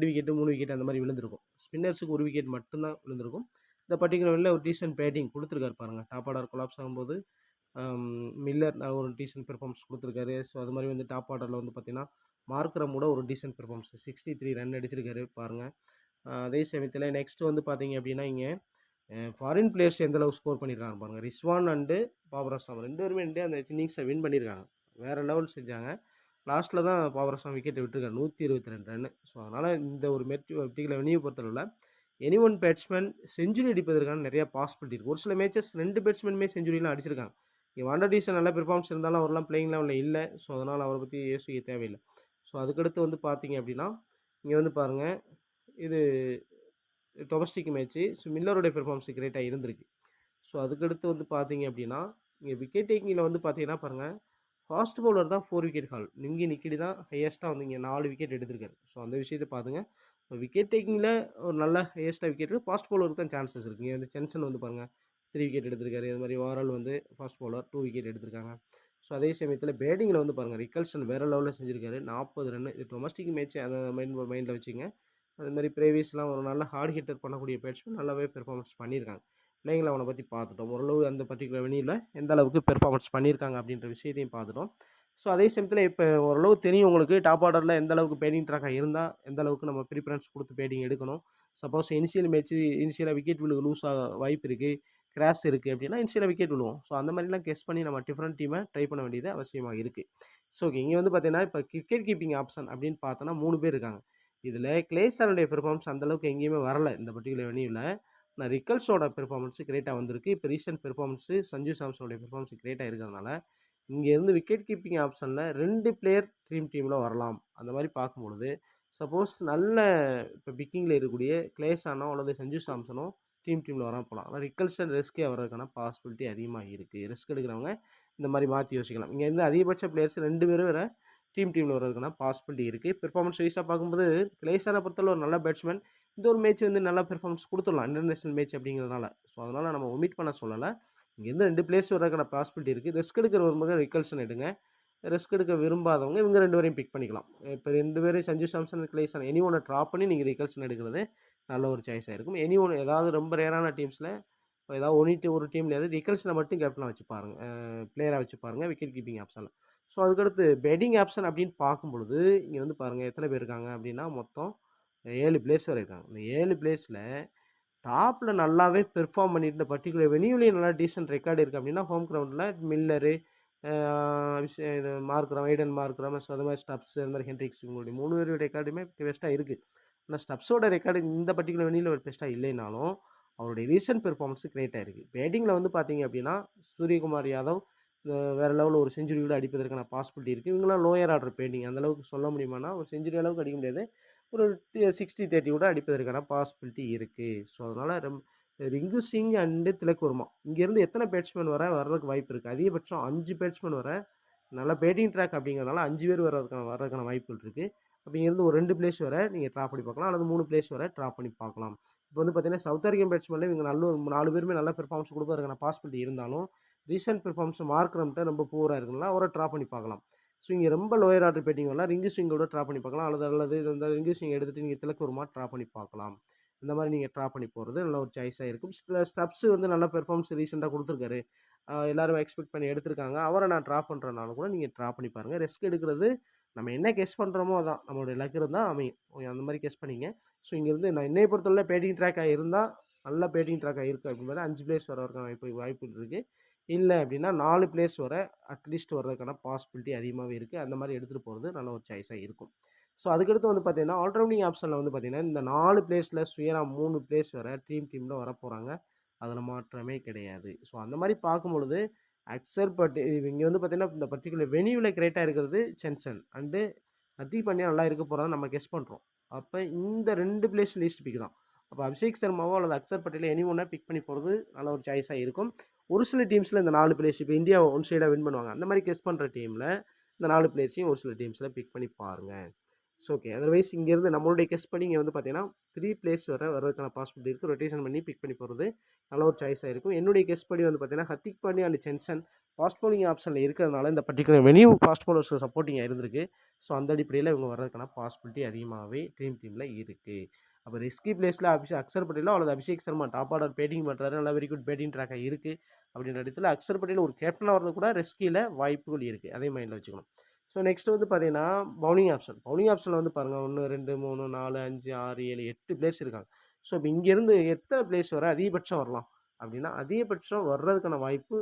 விக்கெட்டு 3 விக்கெட் அந்த மாதிரி விழுந்திருக்கும். ஸ்பின்னர்ஸுக்கு ஒரு விக்கெட் மட்டும்தான் விழுந்திருக்கும். இந்த பர்டிகுலரில் ஒரு டீசன்ட் பேட்டிங் கொடுத்துருக்காரு பாருங்கள். டாப் ஆர்டர் கொலாப்ஸ் ஆகும்போது மில்லர் ஒரு டீசன்ட் பெர்ஃபார்மன்ஸ் கொடுத்துருக்காரு. ஸோ அது மாதிரி வந்து டாப் ஆர்டரில் வந்து பார்த்திங்கன்னா மார்க்ரம் கூட ஒரு டீசன்ட் பெர்ஃபார்மன்ஸ் 63 ரன் அடிச்சிருக்காரு பாருங்கள். அதே சமயத்தில் நெக்ஸ்ட் வந்து பார்த்தீங்க அப்படின்னா இங்கே ஃபாரின் பிளேயர்ஸ் எந்தளவு ஸ்கோர் பண்ணியிருக்காங்க பாருங்கள். ரிஸ்வான் அண்டு பாபர் அசாம் 2 பேருமே அந்த இன்னிங்ஸை வின் பண்ணியிருக்காங்க. வேறு லெவல் செஞ்சாங்க. லாஸ்ட்டில் தான் பாபர் அசாம் விக்கெட்டை விட்டுருக்காரு 122 ரன்னு. ஸோ அதனால் இந்த ஒரு பர்டிகுலர் வெனியை பொறுத்தளவில் எனி ஒன் பேட்ஸ்மேன் செஞ்சுரி அடிப்பதற்கான நிறையா பாசிபிலிட்டி இருக்குது. ஒரு சில மேட்சஸ் 2 பேட்ஸ்மேனுமே செஞ்சுரியெலாம் அடிச்சிருக்காங்க. இங்கே வாண்டர் நல்ல பெர்ஃபார்மன்ஸ் இருந்தாலும் அவரெல்லாம் பிளேயிங் லெவலில் இல்லை. ஸோ அதனால் அவரை பற்றி யோசிக்க தேவையில்லை. ஸோ அதுக்கடுத்து வந்து பார்த்தீங்க அப்படின்னா இங்கே வந்து பாருங்கள், இது டொமஸ்டிக் மேட்ச்சு. ஸோ மில்லருடைய பெர்ஃபார்மன்ஸ் கிரேட்டாக இருந்திருக்கு. ஸோ அதுக்கடுத்து வந்து பார்த்தீங்க அப்படின்னா இங்கே விக்கெட் டேக்கிங்கில் வந்து பார்த்தீங்கன்னா பாருங்கள், ஃபாஸ்ட் பவுலர் தான் 4 விக்கெட் ஹால். நிக்கிடி தான் ஹையஸ்ட்டாக வந்து இங்கே 4 விக்கெட் எடுத்திருக்காரு. ஸோ அந்த விஷயத்தை பார்த்துங்க. ஸோ விக்கெட் டேக்கிங்கில் ஒரு நல்ல ஹையஸ்ட்டாக விக்கெட் இருக்குது. ஃபாஸ்ட் பவுலருக்கு தான் சான்சஸ் இருக்குது. இங்கே வந்து சென்சன் வந்து பாருங்கள் 3 விக்கெட் எடுத்திருக்காரு. அது மாதிரி வாரல் வந்து ஃபாஸ்ட் பவுலர் 2 விக்கெட் எடுத்திருக்காங்க. ஸோ அதே சமயத்தில் பேட்டிங்கில் வந்து பாருங்கள், ரிக்கல்சன் வேறு லெவலில் செஞ்சுருக்காரு 40 ரன். இது டொமஸ்டிக் மேட்ச் அதை மைண்டில் வச்சுங்க. அது மாதிரி பிரேவிஸ்லாம் ஒரு நல்ல ஹார்ட் ஹிட்டர் பண்ணக்கூடிய பேட்ஸ்மேன் நல்லாவே பெர்ஃபார்மன்ஸ் பண்ணியிருக்காங்க. பிளேயிங்கில் அவனை பற்றி பார்த்துட்டோம். ஓரளவு அந்த பர்டிகுலர் வெனியில் எந்த அளவுக்கு பெர்ஃபார்மன்ஸ் பண்ணியிருக்காங்க அப்படின்ற விஷயத்தையும் பார்த்துட்டோம். ஸோ அதே சமயத்தில் இப்போ ஓரளவு தெரியும் உங்களுக்கு டாப் ஆர்டரில் எந்த அளவுக்கு பேட்டிங் ட்ராக்காக இருந்தால் எந்த அளவுக்கு நம்ம ப்ரிஃபரன்ஸ் கொடுத்து பேட்டிங் எடுக்கணும். சப்போஸ் இனிஷியலாக விக்கெட் லூஸ் ஆக வாய்ப்பு இருக்குது, கிராஷ் இருக்குது அப்படின்னா இனிஷியலாக விக்கெட் விழுவோம். ஸோ அந்த மாதிரிலாம் கெஸ் பண்ணி நம்ம டிஃப்ரெண்ட் டீமை ட்ரை பண்ண வேண்டியது அவசியமாக இருக்குது. ஸோ ஓகே, இங்கே வந்து பார்த்தீங்கன்னா இப்போ விக்கெட் கீப்பிங் ஆப்ஷன் அப்படின்னு பார்த்தோன்னா 3 பேர் இருக்காங்க. இதில் கிளேசனுடைய பெர்ஃபார்மன்ஸ் அந்தளவுக்கு எங்கேயுமே வரலை இந்த பர்டிகுலர் வெனியூவில். நான் ரிக்கல்ஸோட பெர்ஃபார்மன்ஸு கிரேட்டாக வந்திருக்கு. இப்போ ரீசெண்ட் பெர்ஃபார்மன்ஸு சஞ்சு சாம்சனுடைய பெர்ஃபார்மன்ஸ் கிரேட்டாக இருக்கிறதுனால இங்கேருந்து விக்கெட் கீப்பிங் ஆப்ஷனில் 2 பிளேயர் டீமில் வரலாம். அந்த மாதிரி பார்க்கும்பொழுது சப்போஸ் நல்ல இப்போ பிக்கிங்கில் இருக்கக்கூடிய கிளேஸானோ அல்லது சஞ்சு சாம்சனோ டீமில் வர போகலாம். ஆனால் ரிக்கல்சன் ரிஸ்கே வர்றதுக்கான பாசிபிலிட்டி அதிகமாக இருக்குது. ரிஸ்க் எடுக்கிறவங்க இந்த மாதிரி மாற்றி யோசிக்கலாம். இங்கேருந்து அதிகபட்ச பிளேயர்ஸ் 2 பேரும் வேறு டீமில் வர்றதுக்கான பாசிபிலிட்டி இருக்குது. பெர்ஃபார்மன்ஸ் வைஸாக பார்க்கும்போது கிளேஸான பொறுத்தவரை ஒரு நல்ல பேட்ஸ்மேன். இந்த ஒரு மேட்ச் வந்து நல்லா பெர்ஃபார்மன்ஸ் கொடுத்துடலாம் இன்டர்நேஷ்னல் மேட்ச் அப்படிங்கிறதுனால. ஸோ அதனால் நம்ம ஒமிட் பண்ண சொல்லலை. இங்கேருந்து 2 பிளேயர்ஸ் வர்றதுக்கான பாசிபிலிட்டி இருக்குது. ரிஸ்க் எடுக்கிற வரும்போது ரிக்கல்சன் எடுங்க. ரிஸ்க் எடுக்க விரும்பாதவங்க இவங்க 2 பேரையும் பிக் பண்ணிக்கலாம். இப்போ 2 பேரும் சஞ்சு சாம்சன் கிளேசன் எனி ஒன்று ட்ராப் பண்ணி நீங்கள் ரிக்கல்சன் எடுக்கிறது நல்ல ஒரு சாய்ஸாக இருக்கும். எனி ஒன்று ஏதாவது ரொம்ப ரேரான டீம்ஸில் ஏதாவது ஒரு டீம்லையாவது ரிக்கல்சனை மட்டும் கேப்டனாக வச்சு பாருங்கள், பிளேயராக வச்சு பாருங்கள் விக்கெட் கீப்பிங் ஆப்ஷனில். ஸோ அதுக்கடுத்து பேட்டிங் ஆப்ஷன் அப்படின்னு பார்க்கும்பொழுது இங்கே வந்து பாருங்கள் எத்தனை பேர் இருக்காங்க அப்படின்னா மொத்தம் 7 பிளேயர்ஸ் வரை இருக்காங்க. இந்த 7 பிளேயர்ஸில் டாப்பில் நல்லாவே பெர்ஃபார்ம் பண்ணிட்டு இந்த பர்டிகுலர் வெனியூலேயும் நல்லா டீசென்ட் ரெக்கார்டு இருக்குது அப்படின்னா ஹோம் கிரவுண்டில் மில்லரு, இது ஐடன் மார்க்ரம், ஸோ அது மாதிரி ஸ்டப்ஸ், அது மாதிரி ஹென்ட்ரிக்ஸ் இவங்களுடைய 3 பேருடைய ரெக்கார்டுமே பெஸ்ட்டாக இருக்குது. ஆனால் ஸ்டப்ஸோட ரெக்கார்டு இந்த பர்டிகுலர் வெனியில் ஒரு பெஸ்ட்டாக இல்லைனாலும் அவருடைய ரீசன்ட் பெர்ஃபார்மன்ஸு கிரேட்டாக இருக்குது. பேட்டிங்கில் வந்து பார்த்தீங்க அப்படின்னா சூரியகுமார் யாதவ் வேறு லெவலில் ஒரு செஞ்சுரி கூட அடிப்பதற்கான பாசிபிலிட்டி இருக்குது. இவங்களாம் லோயர் ஆர்டர் பேட்டிங் அந்தளவுக்கு சொல்ல முடியுமானா ஒரு செஞ்சுரி அளவுக்கு அடிக்க முடியாது, ஒரு 60-30 கூட அடிப்பதற்கான பாசிபிலிட்டி இருக்குது. ஸோ அதனால் ரிங்கு சிங் அண்டு திலக் வர்மா இங்கேருந்து எத்தனை பேட்ஸ்மேன் வர்றதுக்கு வாய்ப்பு இருக்குது? அதிகபட்சம் 5 பேட்ஸ்மேன் வர நல்ல பேட்டிங் ட்ராக் அப்படிங்கிறதுனால 5 பேர் வர்றதுக்கான வாய்ப்புகள் இருக்குது. அப்போ இங்கேருந்து ஒரு 2 பிளேஸ் வரை நீங்கள் ட்ராப் பண்ணி பார்க்கலாம், அல்லது 3 பிளேஸ் வரை ட்ராப் பண்ணி பார்க்கலாம். இப்போ வந்து பார்த்தீங்கன்னா சவுத் ஆஃப்ரிக்கன் பேட்ஸ்மேனில் இவங்க நல்ல ஒரு 4 பேருமே நல்ல பெர்ஃபார்மன்ஸ் கொடுப்பதற்கான பாசிபிலிட்டி இருந்தாலும் ரீசெண்ட் பெர்ஃபார்மன்ஸ் மார்க்ரம்கிட்ட ரொம்ப பூராக இருக்குங்களா அவரை ட்ராப் பண்ணி பார்க்கலாம். ஸோ இங்கே ரொம்ப லோயர் ஆர்டர் பேட்டிங் வரலாம், ரிங்கு ஸ்விங்கோட ட்ராப் பண்ணி பார்க்கலாம், அல்லது இந்த ரிங்கு ஸ்விங் எடுத்துகிட்டு நீங்கள் திலக் வர்மா ட்ராப் பண்ணி பார்க்கலாம். இந்த மாதிரி நீங்கள் ட்ராப் பண்ணி போகிறது நல்ல ஒரு சாய்ஸாக இருக்கும். ஸ்டப்ஸ் வந்து நல்ல பெர்ஃபார்மன்ஸ் ரீசெண்டாக கொடுத்துருக்காரு, எல்லோரும் எக்ஸ்பெக்ட் பண்ணி எடுத்திருக்காங்க. அவரை நான் ட்ராப் பண்ணுறனால கூட நீங்கள் ட்ராப் பண்ணி பாருங்கள். ரிஸ்க் எடுக்கிறது நம்ம என்ன கெஸ் பண்ணுறோமோ அதான் நம்மளுடைய லக் இருந்தால் அமையும், அந்த மாதிரி கெஸ் பண்ணிங்க. ஸோ இங்கேருந்து நான் என்னை பொறுத்தவரை பேட்டிங் ட்ராக்காக இருந்தால் நல்ல பேட்டிங் ட்ராக்காக இருக்குது அப்படிங்கிறது 5 பிளேஸ் வரதுக்கான வாய்ப்பு இருக்குது. இல்லை அப்படின்னா 4 பிளேயர்ஸ் வர அட்லீஸ்ட் வர்றதுக்கான பாசிபிலிட்டி அதிகமாகவே இருக்குது. அந்த மாதிரி எடுத்துகிட்டு போகிறது நல்ல ஒரு சாய்ஸாக இருக்கும். ஸோ அதுக்கடுத்து வந்து பார்த்தீங்கன்னா ஆல்ரவுண்டிங் ஆப்ஷனில் வந்து பார்த்தீங்கன்னா இந்த 4 பிளேஸில் சுயரா 3 பிளேஸ் வர டீமில் வர போகிறாங்க, அதில் மாற்றமே கிடையாது. ஸோ அந்த மாதிரி பார்க்கும்பொழுது அக்சர் பட் இங்கே வந்து பார்த்தீங்கன்னா இந்த பர்டிகுலர் வெனியூவில் கிரியேட் ஆகிருக்கிறது சென்சன் அண்டு ஹர்திக் பாண்டியா நல்லா இருக்க போகிறதா நம்ம கெஸ் பண்ணுறோம். அப்போ இந்த 2 பிளேஸ் லீஸ்ட் பிக் தான். அப்போ அபிஷேக் சர்மாவோ அல்லது அக்சர் பட்டேலோ எனி ஒன்றா பிக் பண்ணி போகிறது நல்ல ஒரு சாய்ஸாக இருக்கும். ஒரு சில டீம்ஸில் இந்த 4 பிளேஸ் இப்போ இந்தியா ஒன் சைடாக வின் பண்ணுவாங்க, அந்த மாதிரி கெஸ் பண்ணுற டீமில் இந்த 4 பிளேஸையும் ஒரு சில டீம்ஸில் பிக் பண்ணி பாருங்கள். ஸோ ஓகே, அதர்வைஸ் இங்கேருந்து நம்மளுடைய கெஸ் பண்ணி இங்கே வந்து பார்த்தீங்கன்னா 3 பிளேஸ் வரதுக்கான பாசிபிலிட்டி இருக்குது. ரொட்டேஷன் பண்ணி பிக் பண்ணி போகிறது நல்ல ஒரு சாய்ஸாக இருக்கும். என்னுடைய கெஸ் படி வந்து பார்த்தீங்கன்னா Hardik Pandya and sanction fast bowling ஆப்ஷனில் இருக்கிறதுனால இந்த பர்டிகுலர் வெனியூ ஃபாஸ்ட் பவுலர்ஸ் சப்போர்ட்டிங்காக இருந்திருக்கு. ஸோ அந்த அடிப்படையில் இவங்க வர்றதுக்கான பாசிபிலிட்டி அதிகமாகவே டீமில் இருக்குது. அப்போ ரிஸ்கி பிளேஸில் அக்சர் பட்டேலோ அல்லது Abhishek Sharma top order batting பண்ணுறாரு, நல்லா வெரி குட் பேட்டிங் ட்ராக்காக இருக்குது அப்படின்ற இடத்துல அக்சர் பட்டேல் ஒரு கேப்டனாக வர்றது கூட ரிஸ்கியில் வாய்ப்புகள் இருக்குது. அதே மைண்டில் வச்சுக்கணும். ஸோ நெக்ஸ்ட் வந்து பார்த்தீங்கன்னா பவுலிங் ஆப்ஷனில் வந்து பாருங்கள் 1 2 3 4 5 6 7 8 பிளேஸ் இருக்காங்க. ஸோ இப்போ இங்கேருந்து எத்தனை பிளேஸ் வர அதிகபட்சம் வரலாம் அப்படின்னா அதிகபட்சம் வர்றதுக்கான வாய்ப்பு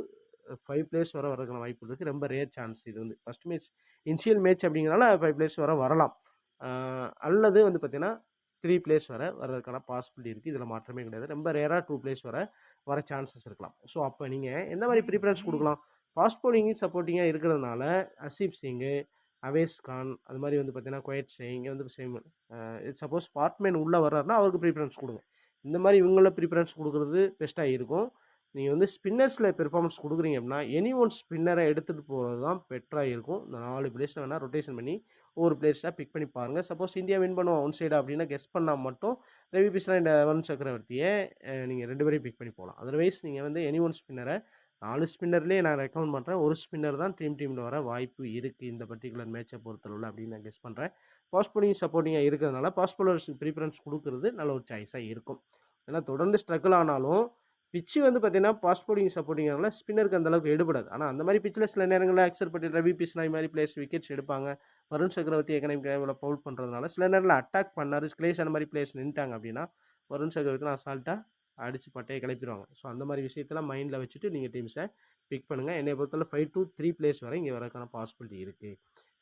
5 பிளேஸ் வரதுக்கான வாய்ப்பு இருக்குது. ரொம்ப ரேர் சான்ஸ் இது வந்து ஃபஸ்ட் மேட்ச் இனிஷியல் மேட்ச் அப்படிங்கிறனால 5 பிளேஸ் வரலாம். அல்லது வந்து பார்த்தீங்கன்னா 3 பிளேஸ் வர்றதுக்கான பாசிபிலிட்டி இருக்குது. இதில் மாற்றமே கிடையாது. ரொம்ப ரேராக 2 பிளேஸ் வர சான்சஸ் இருக்கலாம். ஸோ அப்போ நீங்கள் எந்த மாதிரி ப்ரிஃபரன்ஸ் கொடுக்கலாம்? ஃபாஸ்ட் பவுலிங்கு சப்போர்ட்டிங்காக இருக்கிறதுனால ஹர்ஷீப் சிங்கு, அவேஸ் கான், அது மாதிரி வந்து பார்த்தீங்கன்னா குவைட் ஷே, இங்கே வந்து சேம் சப்போஸ் பார்ட்மேன் உள்ளே வர்றாருன்னா அவருக்கு ப்ரிஃபரன்ஸ் கொடுங்க. இந்த மாதிரி இவங்கள ப்ரிஃபரன்ஸ் கொடுக்குறது பெஸ்ட்டாக இருக்கும். நீங்கள் வந்து ஸ்பின்னர்ஸில் பெர்ஃபார்மன்ஸ் கொடுக்குறீங்க அப்படின்னா எனி ஒன் ஸ்பின்னரை எடுத்துகிட்டு போகிறது தான் பெட்டராக இருக்கும். இந்த 4 பிளேஸில் வேணால் ரொட்டேஷன் பண்ணி ஒவ்வொரு பிளேஸாக பிக் பண்ணி பாருங்கள். சப்போஸ் இந்தியா வின் பண்ணுவோம் ஒன் சைடாக அப்படின்னா கெஸ் பண்ணால் மட்டும் ரவி பிஸ்ரா இந்த வருண் சக்கரவர்த்தியை நீங்கள் 2 பேரையும் பிக் பண்ணி போகலாம். அதர்வைஸ் நீங்கள் வந்து எனி ஒன் ஸ்பின்னரை 4 ஸ்பின்னர்லேயே நான் ரெக்கமெண்ட் பண்ணுறேன். ஒரு ஸ்பின்னர் தான் டீமில் வர வாய்ப்பு இருக்குது இந்த பர்டிகுலர் மேட்சை பொறுத்தளவில் அப்படின்னு நான் கெஸ் பண்ணுறேன். ஃபாஸ்ட் பவுலிங் சப்போர்ட்டிங்காக இருக்கிறதுனால ஃபாஸ்ட் பவுலர்ஸ் ப்ரிஃபரன்ஸ் கொடுக்குறது நல்ல ஒரு சாய்ஸாக இருக்கும். ஏன்னா தொடர்ந்து ஸ்ட்ரகிள் ஆனாலும் பிச்சு வந்து பார்த்தீங்கன்னா ஃபாஸ்ட் பவுலிங் சப்போர்ட்டிங்கானால ஸ்பின்னருக்கு அந்தளவுக்கு எடுபடாது. ஆனால் அந்த மாதிரி பிச்சில் சில நேரங்களில் அக்சர் பட்டேல், ரவி பிஸ்ரா மாதிரி பிளேயர்ஸ் விக்கெட்ஸ் எடுப்பாங்க. வருண் சக்கரவர்த்தி ஏற்கனவே பவுல் பண்ணுறதுனால சில நேரங்களில் அட்டாக் பண்ணார், கிளேஸ் அந்த மாதிரி பிளேயர்ஸ் நின்ட்டாங்க அப்படின்னா வருண் சக்கரவர்த்தி அசால்ட்டாக அடித்து பட்டையை கிளப்பிடுவாங்க. ஸோ அந்த மாதிரி விஷயத்தெல்லாம் மைண்டில் வச்சுட்டு நீங்கள் டீம்ஸை பிக் பண்ணுங்கள். என்னை பொறுத்தவரை 5 to 3 பிளேஸ் வரை இங்கே வரக்கான பாசிபிலிட்டி இருக்குது.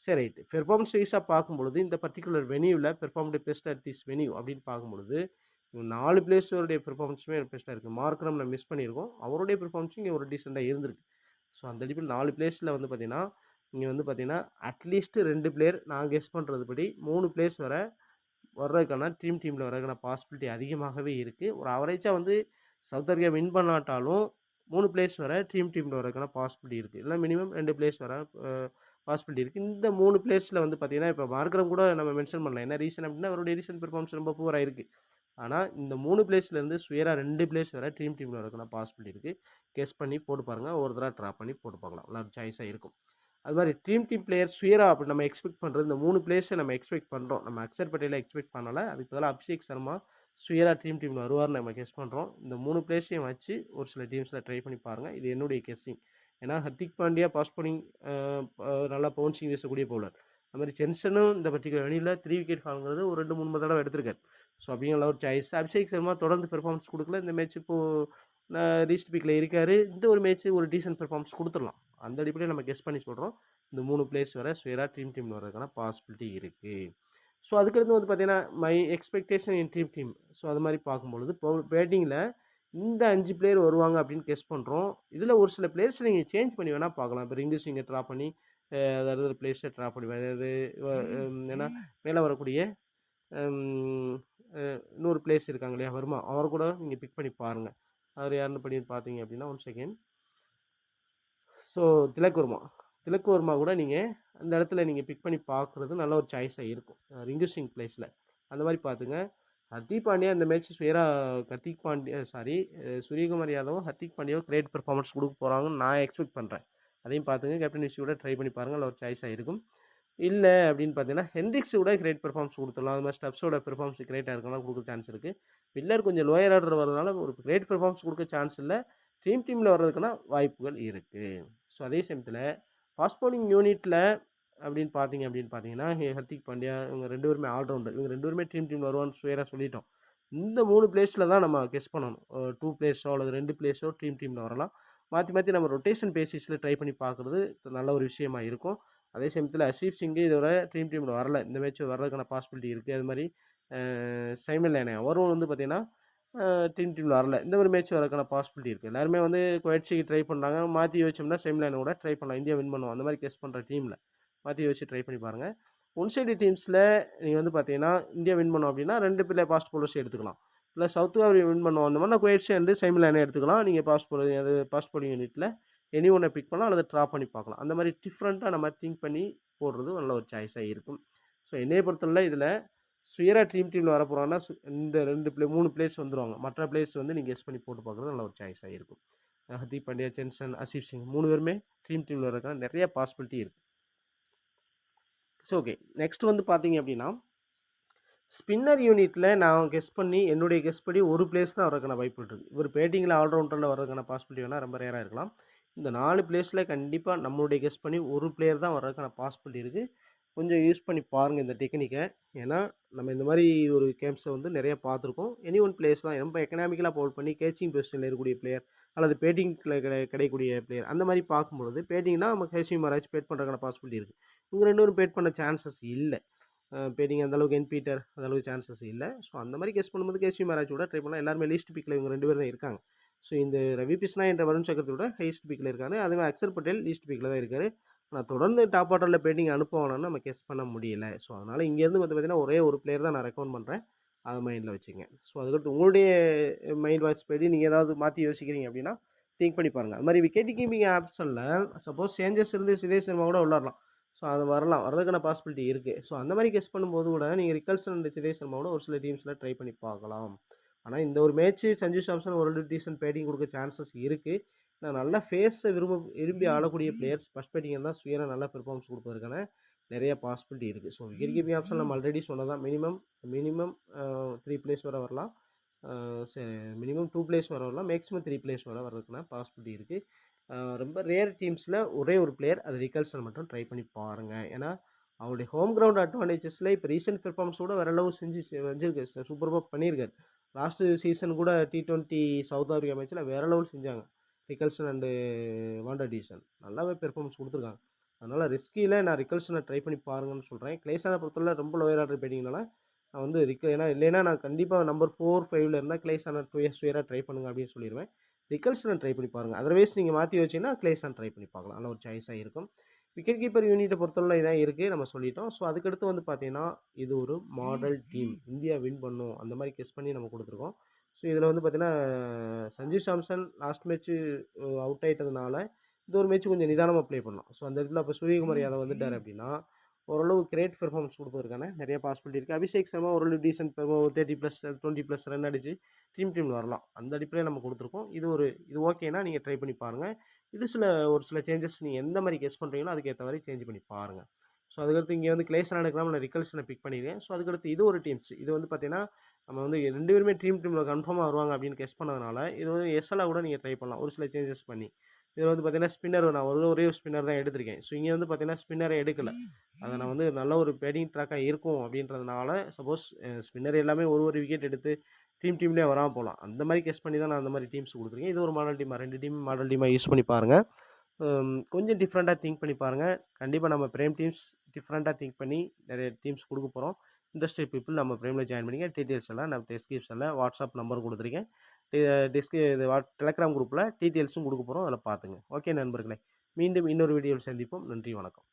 சரி, ரைட்டு. பெர்ஃபார்மன்ஸ் வைஸாக பார்க்கும்பொழுது இந்த பர்டிகுலர் வெனியூவில் performed best at this venue அப்படின்னு பார்க்கும்பொழுது 4 பிளேஸோடைய பெர்ஃபார்மன்ஸுமே பெஸ்ட்டாக இருக்குது. மார்க்ரம் நம்ம மிஸ் பண்ணியிருக்கோம், அவருடைய பெர்ஃபார்மன்ஸும் இங்கே ஒரு டீசெண்டாக இருந்திருக்கு. ஸோ அந்த அடிப்படையில் 4 பிளேஸில் வந்து பார்த்தீங்கன்னா இங்கே வந்து பார்த்தீங்கன்னா அட்லீஸ்ட் 2 பிளேயர் நான் கெஸ் பண்ணுறது படி 3 பிளேஸ் வர்றதுக்கான டீமில் வர்றதுக்கான பாசிபிலிட்டி அதிகமாகவே இருக்குது. ஒரு அவரேஜாக வந்து சவுத் ஆஃப்ரிக்கா வின் பண்ணாட்டாலும் 3 பிளேஸ் டீமில் வர்றதுக்கான பாசிபிலிட்டி இருக்குது. இல்லை மினிமம் 2 பிளேஸ் பாசிபிலிட்டி இருக்குது. இந்த 3 பிளேஸில் வந்து பார்த்தீங்கன்னா இப்போ மார்க்ரம் கூட நம்ம மென்ஷன் பண்ணலாம். என்ன ரீசன் அப்படின்னா அவருடைய ரீசன்ட் பெர்ஃபார்மன்ஸ் ரொம்ப பூராக இருக்குது. ஆனால் இந்த 3 பிளேஸ்லேருந்து சுயரா 2 பிளேஸ் டீமில் வரதுக்கான பாசிபிலிட்டி இருக்குது. கெஸ் பண்ணி போட்டு பாருங்கள், ஒரு தடவை ட்ராப் பண்ணி போட்டு பார்க்கலாம், நல்லா சாய்ஸாக இருக்கும். அது மாதிரி டீம் பிளேயர் சுயரா அப்படி நம்ம எக்ஸ்பெக்ட் பண்ணுறது இந்த 3 பிளேஸை நம்ம எக்ஸ்பெக்ட் பண்ணுறோம். நம்ம அக்சர் பட்டேலை எக்ஸ்பெக்ட் பண்ணலை, அதுக்கு பதிலாக அபிஷேக் சர்மா சுயரா டீமில் வருவார்னு நம்ம கெஸ் பண்ணுறோம். இந்த 3 பிளேஸையும் வச்சு ஒரு சில டீம்ஸில் ட்ரை பண்ணி பாருங்கள். இது என்னுடைய கெஸ்ஸிங். ஏன்னா ஹர்திக் பாண்டியா பாஸ் பவுலிங் நல்லா பவுன்சிங் வீசக்கூடிய பவுலர். அது மாதிரி சென்சனும் இந்த பர்டிகுலர் அணியில் 3 விக்கெட் வாங்குறது ஒரு 2-3 தடவை எடுத்திருக்காரு. ஸோ அப்படிங்கிற ஒரு சாய்ஸ். அபிஷேக் சர்மா தொடர்ந்து பெர்ஃபார்மன்ஸ் கொடுக்கல. இந்த மேட்ச் இப்போது ரீஸ்ட் பிக்கில் இருக்கார். இந்த ஒரு மேட்ச் ஒரு டீசென்ட் பெர்ஃபார்மன்ஸ் கொடுத்துடலாம். அந்த அடிப்படையில் நம்ம கெஸ் பண்ணி சொல்கிறோம். இந்த 3 பிளேஸ் சுயரா டீமில் வரதுக்கான பாசிபிலிட்டி இருக்குது. ஸோ அதுக்கடுத்து வந்து பார்த்தீங்கன்னா my expectation in team. So அது மாதிரி பார்க்கும்பொழுது இப்போ பேட்டிங்கில் இந்த 5 பிளேயர் வருவாங்க அப்படின்னு கெஸ் பண்ணுறோம். இதில் ஒரு சில பிளேயர்ஸ் நீங்கள் சேஞ்ச் பண்ணி வேணால் பார்க்கலாம். இப்போ ரிங்கு சிங்கை ட்ரா பண்ணி அதாவது பிளேயர்ஸை ட்ரா பண்ணி அதாவது ஏன்னா மேலே வரக்கூடிய இன்னொரு பிளேயர்ஸ் இருக்காங்க இல்லையா வருமா, அவர் கூட நீங்கள் பிக் பண்ணி பாருங்கள். அவர் யாருன்னு பண்ணி பார்த்தீங்க அப்படின்னா 1 செகண்ட். ஸோ திலக் வர்மா கூட நீங்கள் அந்த இடத்துல நீங்கள் பிக் பண்ணி பார்க்குறது நல்ல ஒரு சாய்ஸாக இருக்கும் ரிங்கு சிங் பிளேஸில். அந்த மாதிரி பார்த்துங்க. ஹர்திக் பாண்டியா இந்த மேட்ச் சூரியகுமார் யாதவும் ஹர்திக் பாண்டியாவும் கிரேட் பெர்ஃபார்மன்ஸ் கொடுக்க போகிறாங்கன்னு நான் எக்ஸ்பெக்ட் பண்ணுறேன். அதையும் பார்த்துங்க. கேப்டன் விசியோட ட்ரை பண்ணி பாருங்கள், நல்ல ஒரு சாய்ஸாக இருக்கும். இல்லை அப்படின்னு பார்த்தீங்கன்னா ஹென்ரிக்ஸோட கிரேட் பெர்ஃபார்மன்ஸ் கொடுத்துடலாம். அது மாதிரி ஸ்டப்ஸோட பெர்ஃபார்மன்ஸ் கிரேட்டாக இருக்கலாம், கொடுக்க சான்ஸ் இருக்குது. பில்லர் கொஞ்சம் லோயர் ஆர்டர் வரதுனால ஒரு கிரேட் பெர்ஃபார்மன்ஸ் கொடுக்க சான்ஸ் இல்லை. டீமில் வர்றதுக்கான வாய்ப்புகள் இருக்குது. ஸோ அதே சமயத்தில் ஃபாஸ்ட் பவுலிங் யூனிட்டில் அப்படின்னு பார்த்தீங்கன்னா ஹர்திக் பாண்டியா இவங்க 2 பேருமே ஆல்ரவுண்டர். இவங்க 2 பேருமே டீமில் வருவான்னு சுயராக சொல்லிட்டோம். இந்த 3 பிளேஸில் தான் நம்ம கெஸ் பண்ணணும். 2 பிளேஸோ அல்லது 2 பிளேஸோ டீமில் வரலாம். மாற்றி நம்ம ரொட்டேஷன் பேசிஸில் ட்ரை பண்ணி பார்க்குறது நல்ல ஒரு விஷயமா இருக்கும். அதே சமயத்தில் ஹர்ஷீப் சிங்கு இதோட டீமில் வரல, இந்த மேட்ச் வர்றதுக்கான பாசிபிலிட்டி இருக்குது. அது மாதிரி சைமன் லேனே அவரும் வந்து பார்த்திங்கன்னா டீமில் வரல. இந்த ஒரு மேட்ச் வரதுக்கான பாசிபிலிட்டி இருக்குது. எல்லாருமே வந்து குவைட்ஸுக்கு ட்ரை பண்ணுறாங்க. மாற்றி யோசிச்சோம்னா செமிலைனை கூட ட்ரை பண்ணலாம். இந்தியா வின் பண்ணுவோம் அந்த மாதிரி கெஸ் பண்ணுற டீமில் மாற்றி யோசிச்சு ட்ரை பண்ணி பாருங்கள். ஒன் சைடு டீம்ஸில் நீங்கள் வந்து பார்த்தீங்கன்னா இந்தியா வின் பண்ணோம் அப்படின்னா 2 பிள்ளை ஃபாஸ்ட் பவுலர்ஸ் எடுத்துக்கலாம். இல்லை சவுத் ஆஃப்ரிக்கா வின் பண்ணுவோம் அந்த மாதிரி குவைட்ஸே வந்து செமிலைனை எடுத்துக்கலாம். நீங்கள் ஃபாஸ்ட் பவுலிங் யூனிட்டில் எனி ஒன்றை பிக் பண்ணலாம் அல்லது ட்ரா பண்ணி பார்க்கலாம். அந்த மாதிரி டிஃப்ரெண்ட்டாக நம்ம திங்க் பண்ணி போடுறது நல்ல ஒரு சாய்ஸாக இருக்கும். ஸோ என்னையை பொறுத்தவரை இதில் சுயரா டீமில் வர போகிறாங்கன்னா இந்த 3 பிளேஸ் வந்துடுவாங்க. மற்ற பிளேஸ் வந்து நீங்கள் கெஸ் பண்ணி போட்டு பார்க்குறது நல்ல ஒரு சாய்ஸாக இருக்கும். ஹர்திக் பாண்டியா, ஜென்சன், ஆசிஃப் சிங் 3 பேருமே டீமில் வரதுக்கான நிறைய பாசிபிலிட்டி இருக்குது. ஸோ ஓகே, நெக்ஸ்ட் வந்து பார்த்தீங்க அப்படின்னா ஸ்பின்னர் யூனிட்டில் நான் என்னுடைய கெஸ் படி ஒரு பிளேஸ் தான் வரதுக்கான வாய்ப்பு இருக்குது. இவர் பேட்டிங்கில் ஆல்ரவுண்டரில் வரதுக்கான பாசிபிலிட்டி வேணால் ரொம்ப ரேராக இருக்கலாம். இந்த 4 பிளேஸில் கண்டிப்பாக நம்மளுடைய கெஸ் பண்ணி ஒரு பிளேயர் தான் வர்றதுக்கான பாசிபிலிட்டி இருக்குது. கொஞ்சம் யூஸ் பண்ணி பாருங்கள் இந்த டெக்னிக்கை. ஏன்னா நம்ம இந்த மாதிரி ஒரு கேம்ஸை வந்து நிறைய பார்த்துருக்கோம். எனி ஒன் பிளேஸ் தான் ரொம்ப எக்கனாமிக்கலாக பவுல் பண்ணி கேச்சிங் பொசிஷனில் இருக்கக்கூடிய பிளேயர் அல்லது பேட்டிங்கில் கிடைக்கக்கூடிய பிளேயர் அந்த மாதிரி பார்க்கும்பொழுது பேட்டிங்னா நம்ம கேசி மராஜ் பேட் பண்ணுறதுக்கான பாசிபிலிட்டி இருக்குது. இவங்க 2 பேரும் பேட் பண்ண சான்சஸ் இல்லை. பேட்டிங் அந்தளவுக்கு பீட்டர் அந்தளவுக்கு சான்சஸ் இல்லை. ஸோ அந்த மாதிரி கெஸ் பண்ணும்போது கேசி மராஜ் கூட ட்ரை பண்ணலாம். எல்லாருமே லீஸ்ட் பிக்கில் இவங்க 2 பேர் தான் இருக்காங்க. ஸோ இந்த ரவி பிஷ்னா என்ற வருண் சக்கரத்தோட ஹையஸ்ட் பிக்கில் இருக்காரு. அதுவே அக்ஷர் பட்டேல் லீஸ்ட் பிக்கில் தான் இருக்கார். ஆனால் தொடர்ந்து டாப் ஆர்டரில் பேட்டிங் அனுப்புவானு நம்ம கெஸ் பண்ண முடியல. ஸோ அதனால் இங்கேருந்து வந்து பார்த்தீங்கன்னா ஒரே ஒரு பிளேயர் தான் நான் ரெக்கமெண்ட் பண்ணுறேன். அதை மைண்டில் வச்சுங்க. ஸோ அதுக்கடுத்து உங்களுடைய மைண்ட் வாய்ஸ் படி நீங்கள் ஏதாவது மாற்றி யோசிக்கிறீங்க அப்படின்னா திங்க் பண்ணி பாருங்கள். அது மாதிரி விக்கெட் கீப்பிங் ஆப்ஷனில் சப்போஸ் சேஞ்சஸ் இருந்து சுதேஷ் சர்மா கூட விளாட்லாம். ஸோ அது வரதுக்கான பாசிபிலிட்டி இருக்குது. ஸோ அந்த மாதிரி கெஸ் பண்ணும்போது கூட நீங்கள் ரிக்கல்சன் அண்ட் சுதேஷ் சர்மாவோட ஒரு சில டீம்ஸில் ட்ரை பண்ணி பார்க்கலாம். ஆனால் இந்த ஒரு மேட்ச்சு சஞ்சு சாம்சன் ஒரு டீசன்ட் பேட்டிங் கொடுக்க சான்சஸ் இருக்குது. நான் நல்ல ஃபேஸை விரும்பி ஆடக்கூடிய பிளேயர்ஸ் ஃபஸ்ட் பேட்டிங் இருந்தால் சுயராக நல்ல பெர்ஃபார்மன்ஸ் கொடுப்பதற்கான நிறைய பாசிபிலிட்டி இருக்குது. ஸோ விக்கெட் கீப்பிங் ஆப்ஷன் நம்ம ஆல்ரெடி சொன்னதான் மினிமம் 3 பிளேஸ் வரை வரலாம். மினிமம் 2 பிளேஸ் வர வரலாம். மேக்ஸிமம் 3 பிளேஸ் வர வர்றதுக்கான பாசிபிலிட்டி இருக்குது. ரொம்ப ரேர் டீம்ஸில் ஒரே ஒரு பிளேயர் அது ரிக்கல்சன் மட்டும் ட்ரை பண்ணி பாருங்கள். ஏன்னா அவருடைய ஹோம் கிரவுண்ட் அட்வான்டேஜஸில் இப்போ ரீசெண்ட் பெர்ஃபார்மன்ஸ் கூட வேறு அளவு வஞ்சிருக்கு. சூப்பராக பண்ணியிருக்காரு. லாஸ்ட்டு சீசன் கூட T20 சவுத் ஆஃப்ரிக்கா மேட்ச்சில் வேறு லெவல் செஞ்சாங்க. ரிக்கல்சன் அண்டு வாண்டர் டீசன் நல்லாவே பெர்ஃபார்மன்ஸ் கொடுத்துருக்காங்க. அதனால் ரிஸ்கியில் நான் ரிக்கல்சனை ட்ரை பண்ணி பாருங்கன்னு சொல்கிறேன். கிளேஸான பொறுத்தவரை ரொம்ப லோயர் ஆர்டர் பேட்டிங்கனால நான் வந்து இல்லைன்னா நான் கண்டிப்பாக நம்பர் 4, 5 இருந்தால் கிளேஸான 2 இயர்ஸ் ட்ரை பண்ணுங்க அப்படின்னு சொல்லிடுவேன். ரிக்கல்சனை ட்ரை பண்ணி பாருங்கள். அதர்வைஸ் நீங்கள் மாற்றி வச்சிங்கன்னா கிளேஸான ட்ரை பண்ணி பார்க்கலாம். நல்ல ஒரு சாய்ஸாக இருக்கும். விக்கெட் கீப்பர் யூனிட்டை பொறுத்தவரை இதான் இருக்குது, நம்ம சொல்லிட்டோம். ஸோ அதுக்கடுத்து வந்து பார்த்தீங்கன்னா இது ஒரு மாடல் டீம். இந்தியா வின் பண்ணும் அந்த மாதிரி கெஸ் பண்ணி நம்ம கொடுத்துருக்கோம். ஸோ இதில் வந்து பார்த்தீங்கன்னா Sanju Samson last match out ஆகிட்டதுனால இந்த ஒரு மேட்ச்சு கொஞ்சம் நிதானமாக ப்ளே பண்ணலாம். ஸோ அந்த இடத்துல அப்போ சூரியகுமார் யாதவ் வந்துட்டார் அப்படின்னா ஓரளவு கிரேட் பெர்ஃபார்மன்ஸ் கொடுப்பதற்கான நிறைய பாசிபிலிட்டி இருக்குது. அபிஷேக் சர்மா ஓரளவு டீசென்ட் 30+, 20+ ரன் அடிச்சு டீமில் வரலாம். அந்த அடிப்படையில் நம்ம கொடுத்துருக்கோம். இது ஓகேனா நீங்கள் ட்ரை பண்ணி பாருங்கள். ஒரு சில சேஞ்சஸ் நீங்கள் எந்த மாதிரி கெஸ் பண்ணுறீங்களோ அதுக்கேற்ற மாதிரி சேஞ்ச் பண்ணி பாருங்கள். ஸோ அதுக்கடுத்து இங்கே வந்து கிளேஸன் எடுக்கலாம், நான் ரிக்கல்சனை பிக் பண்ணிடுறேன். ஸோ அதுக்கடுத்து இது ஒரு டீம்ஸ். இது வந்து பார்த்தீங்கன்னா நம்ம வந்து 2 பேருமே டீமில் கன்ஃபார்மாக வருவாங்க அப்படின்னு கெஸ் பண்ணதுனால இது வந்து எஸ்எல்லாக கூட நீங்கள் ட்ரை பண்ணலாம் ஒரு சில சேஞ்சஸ் பண்ணி. இது வந்து பார்த்தீங்கன்னா ஸ்பின்னர் நான் ஒரே ஸ்பின்னர் தான் எடுத்திருக்கேன். ஸோ இங்கே வந்து பார்த்தீங்கன்னா ஸ்பின்னரை எடுக்கலை. அதை நான் வந்து நல்ல ஒரு பேட்டிங் ட்ராக்காக இருக்கும் அப்படின்றதுனால சப்போஸ் ஸ்பின்னர் எல்லாமே ஒரு விக்கெட் எடுத்து டீம்லேயே வராமல் போகலாம். அந்த மாதிரி கெஸ் பண்ணி தான் நான் அந்த மாதிரி டீம்ஸ் கொடுத்துருக்கேன். இது ஒரு மாடல் டீமாக 2 டீம் மாடல் டீமாக யூஸ் பண்ணி பாருங்கள். கொஞ்சம் டிஃப்ரெண்ட்டாக திங்க் பண்ணி பாருங்கள். கண்டிப்பாக நம்ம பிரேம் டீம்ஸ் டிஃப்ரெண்ட்டாக திங்க் பண்ணி நிறைய டீம்ஸ் கொடுக்க போகிறோம். இன்ட்ரெஸ்டட் பீப்புள் நம்ம பிரேமில் ஜாயின் பண்ணிங்க. டீட்டெயில்ஸ் எல்லாம் நம்ம டிஸ்கிரிப்ஷனில் வாட்ஸ்அப் நம்பர் கொடுத்துருக்கேன். டெலகிராம் குரூப்பில் டீட்டெயில்ஸும் கொடுக்க போகிறோம். அதில் பார்த்துங்க. ஓகே நண்பர்களே, மீண்டும் இன்னொரு வீடியோவில் சந்திப்போம். நன்றி, வணக்கம்.